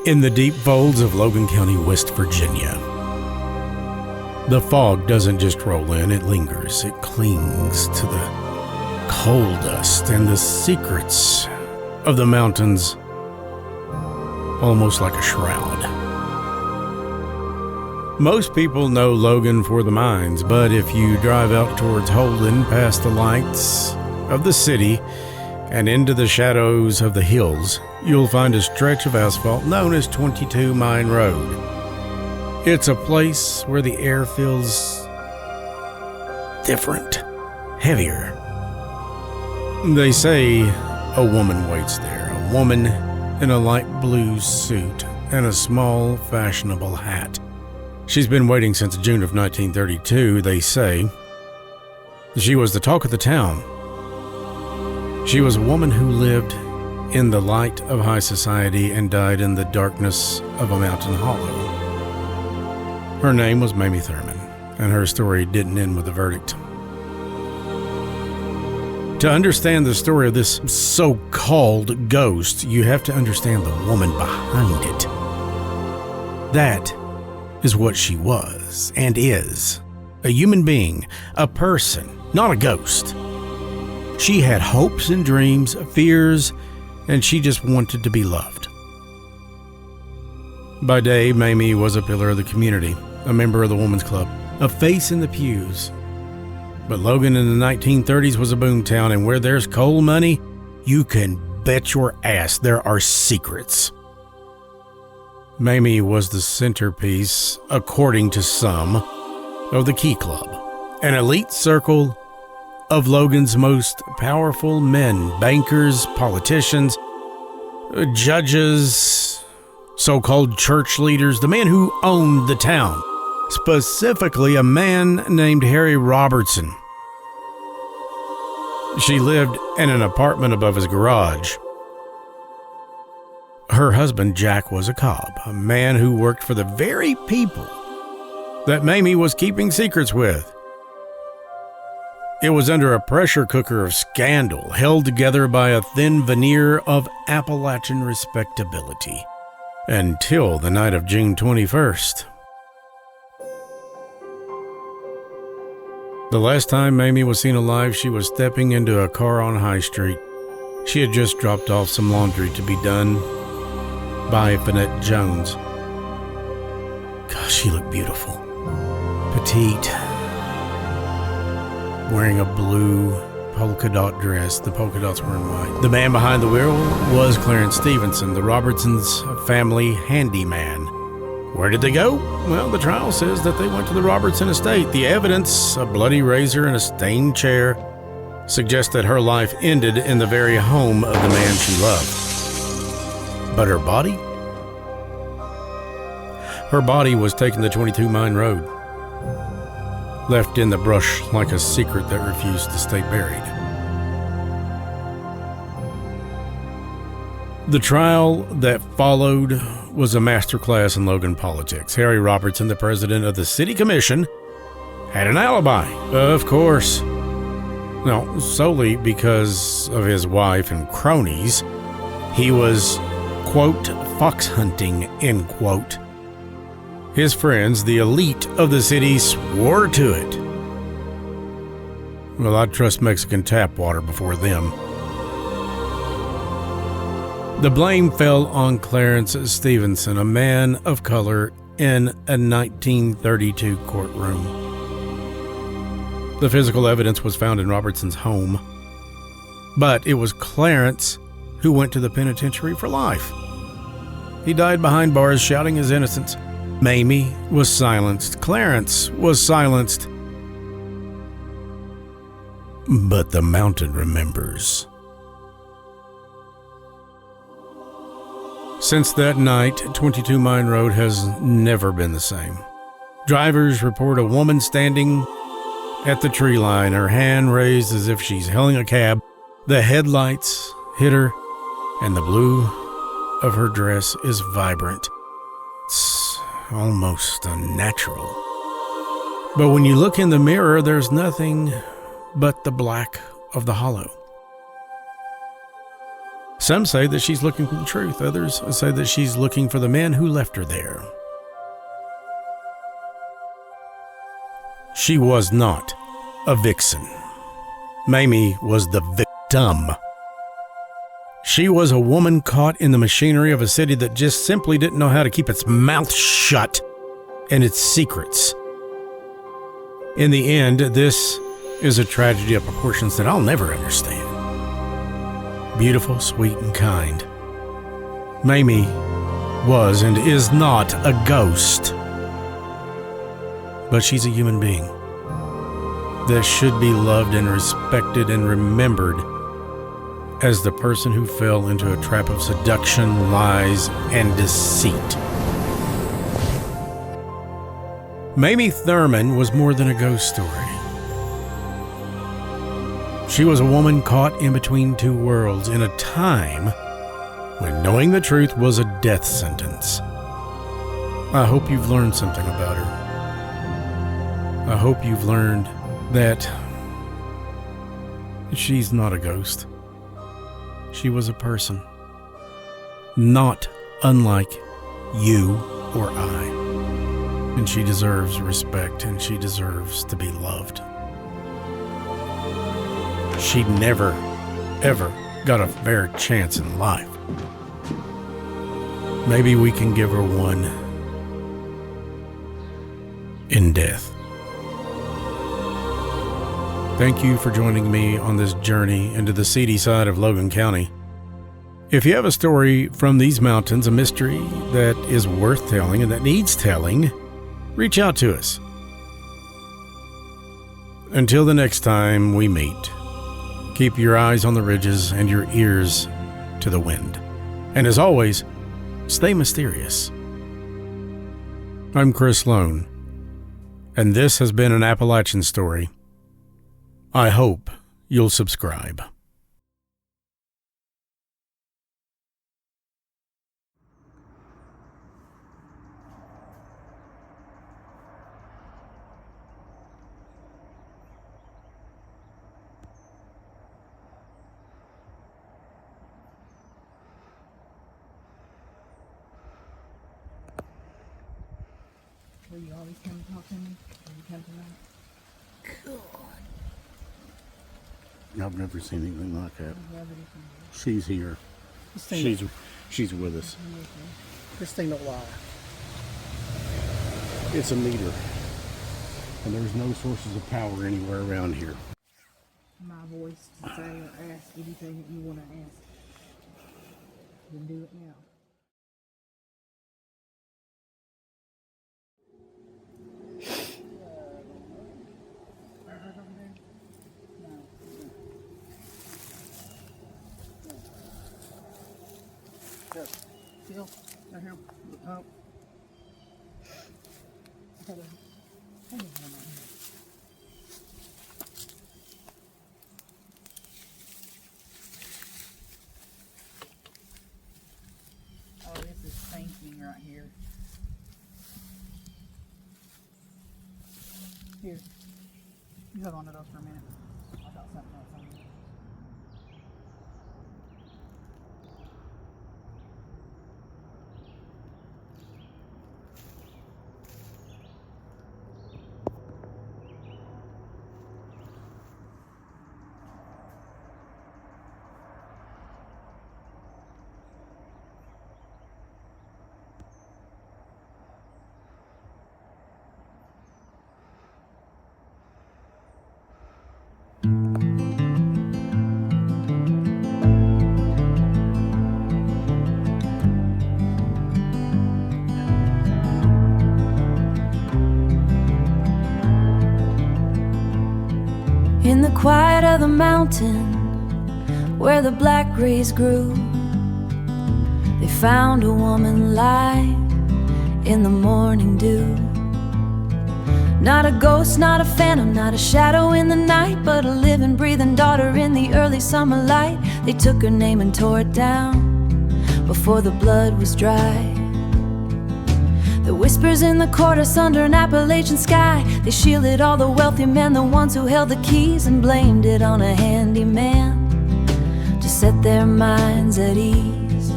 In the deep folds of Logan County, West Virginia, the fog doesn't just roll in, it lingers. It clings to the coal dust and the secrets of the mountains, almost like a shroud. Most people know Logan for the mines, but if you drive out towards Holden, past the lights of the city and into the shadows of the hills, you'll find a stretch of asphalt known as 22 Mine Road. It's a place where the air feels different, heavier. They say a woman waits there, a woman in a light blue suit and a small, fashionable hat. She's been waiting since June of 1932, they say. She was the talk of the town. She was a woman who lived in the light of high society and died in the darkness of a mountain hollow. Her name was Mamie Thurman, and her story didn't end with a verdict. To understand the story of this so-called ghost, you have to understand the woman behind it. That is what she was and is. A human being, a person, not a ghost. She had hopes and dreams, fears, and she just wanted to be loved. By day, Mamie was a pillar of the community, a member of the Women's Club, a face in the pews. But Logan in the 1930s was a boomtown, and where there's coal money, you can bet your ass there are secrets. Mamie was the centerpiece, according to some, of the Key Club, an elite circle of Logan's most powerful men, bankers, politicians, judges, so-called church leaders, the men who owned the town, specifically a man named Harry Robertson. She lived in an apartment above his garage. Her husband, Jack, was a cop, a man who worked for the very people that Mamie was keeping secrets with. It was under a pressure cooker of scandal, held together by a thin veneer of Appalachian respectability, until the night of June 21st. The last time Mamie was seen alive, she was stepping into a car on High Street. She had just dropped off some laundry to be done by Finette Jones. Gosh, she looked beautiful. Petite. Wearing a blue polka dot dress. The polka dots were in white. The man behind the wheel was Clarence Stevenson, the Robertsons' family handyman. Where did they go? Well, the trial says that they went to the Robertson estate. The evidence, a bloody razor and a stained chair, suggests that her life ended in the very home of the man she loved. But her body? Her body was taken to 22 Mine Road, left in the brush like a secret that refused to stay buried. The trial that followed was a masterclass in Logan politics. Harry Robertson, the president of the city commission, had an alibi, of course. No, solely because of his wife and cronies. He was, quote, fox hunting, end quote, His friends, the elite of the city, swore to it. Well, I'd trust Mexican tap water before them. The blame fell on Clarence Stevenson, a man of color in a 1932 courtroom. The physical evidence was found in Robertson's home, but it was Clarence who went to the penitentiary for life. He died behind bars shouting his innocence. Mamie was silenced. Clarence was silenced. But the mountain remembers. Since that night, 22 Mine Road has never been the same. Drivers report a woman standing at the tree line, her hand raised as if she's hailing a cab. The headlights hit her, and the blue of her dress is vibrant. It's almost unnatural. But when you look in the mirror, there's nothing but the black of the hollow. Some say that she's looking for the truth. Others say that she's looking for the man who left her there. She was not a vixen. Mamie was the victim. She was a woman caught in the machinery of a city that just simply didn't know how to keep its mouth shut and its secrets. In the end, this is a tragedy of proportions that I'll never understand. Beautiful, sweet, and kind, Mamie was and is not a ghost, but she's a human being that should be loved and respected and remembered as the person who fell into a trap of seduction, lies, and deceit. Mamie Thurman was more than a ghost story. She was a woman caught in between two worlds in a time when knowing the truth was a death sentence. I hope you've learned something about her. I hope you've learned that she's not a ghost. She was a person, not unlike you or I. And she deserves respect, and she deserves to be loved. She never, ever got a fair chance in life. Maybe we can give her one in death. Thank you for joining me on this journey into the seedy side of Logan County. If you have a story from these mountains, a mystery that is worth telling and that needs telling, reach out to us. Until the next time we meet, keep your eyes on the ridges and your ears to the wind. And as always, stay mysterious. I'm Chris Slone, and this has been an Appalachian story. I hope you'll subscribe. Will you always come and talk to me? Will you come tonight? Cool. I've never seen anything like that. She's here. She's with us. This thing don't lie. It's a meter. And there's no sources of power anywhere around here. My voice to say or ask anything that you want to ask. Then do it now. Still, right here. Oh. Oh, this is sinking right here. Here. You hold on to those for a minute. I got something else on you. quiet of the mountain where the black grays grew, they found a woman lying in the morning dew. Not a ghost, not a phantom, not a shadow in the night, but a living, breathing daughter in the early summer light. They took her name and tore it down before the blood was dry. The whispers in the chorus under an Appalachian sky, they shielded all the wealthy men, the ones who held the keys, and blamed it on a handyman to set their minds at ease.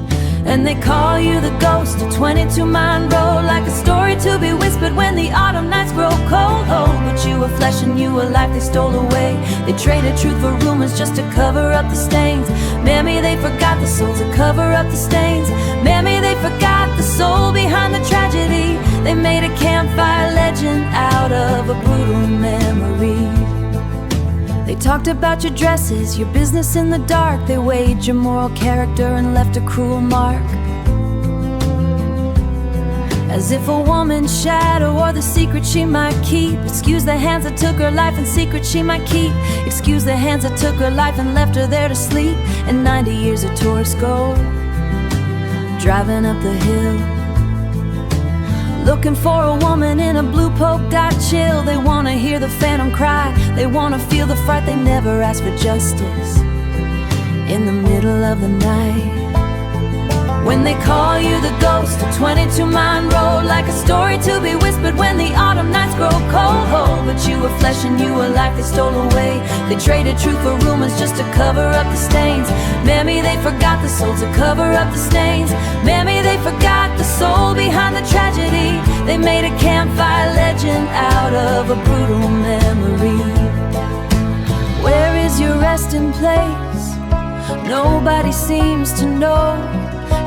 And they call you the ghost of 22 Mine Road, like a story to be whispered when the autumn nights grow cold. Oh, but you were flesh and you were life they stole away. They traded truth for rumors just to cover up the stains. Mammy, they forgot the soul to cover up the stains. Mammy, they forgot the soul behind the tragedy. They made a campfire legend out of a brutal memory. They talked about your dresses, your business in the dark. They weighed your moral character and left a cruel mark, as if a woman's shadow or the secret she might keep. Excuse the hands that took her life and secret she might keep. Excuse the hands that took her life and left her there to sleep. And 90 years of tourist gold, driving up the hill, looking for a woman in a blue polka dot chill. They wanna hear the phantom cry, they wanna feel the fright. They never ask for justice in the middle of the night. When they call you the ghost of 22 Mine Road, like a story to be whispered when the autumn nights grow cold. But you were flesh and you were life they stole away. They traded truth for rumors just to cover up the stains. Mammy, they forgot the soul to cover up the stains. Mammy, they forgot the soul behind the tragedy. They made a campfire legend out of a brutal memory. Where is your resting place? Nobody seems to know.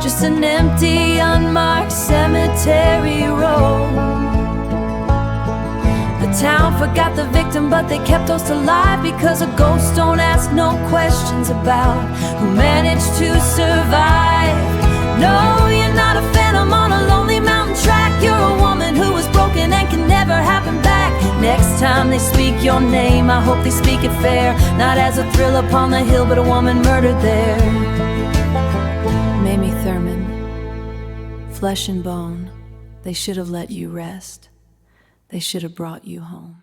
Just an empty, unmarked cemetery road. The town forgot the victim, but they kept us alive, because a ghost don't ask no questions about who managed to survive. No, you're not a phantom on a lonely mountain track. You're a woman who was broken and can never happen back. Next time they speak your name, I hope they speak it fair, not as a thrill upon the hill, but a woman murdered there. Mamie Thurman, flesh and bone, they should have let you rest. They should have brought you home.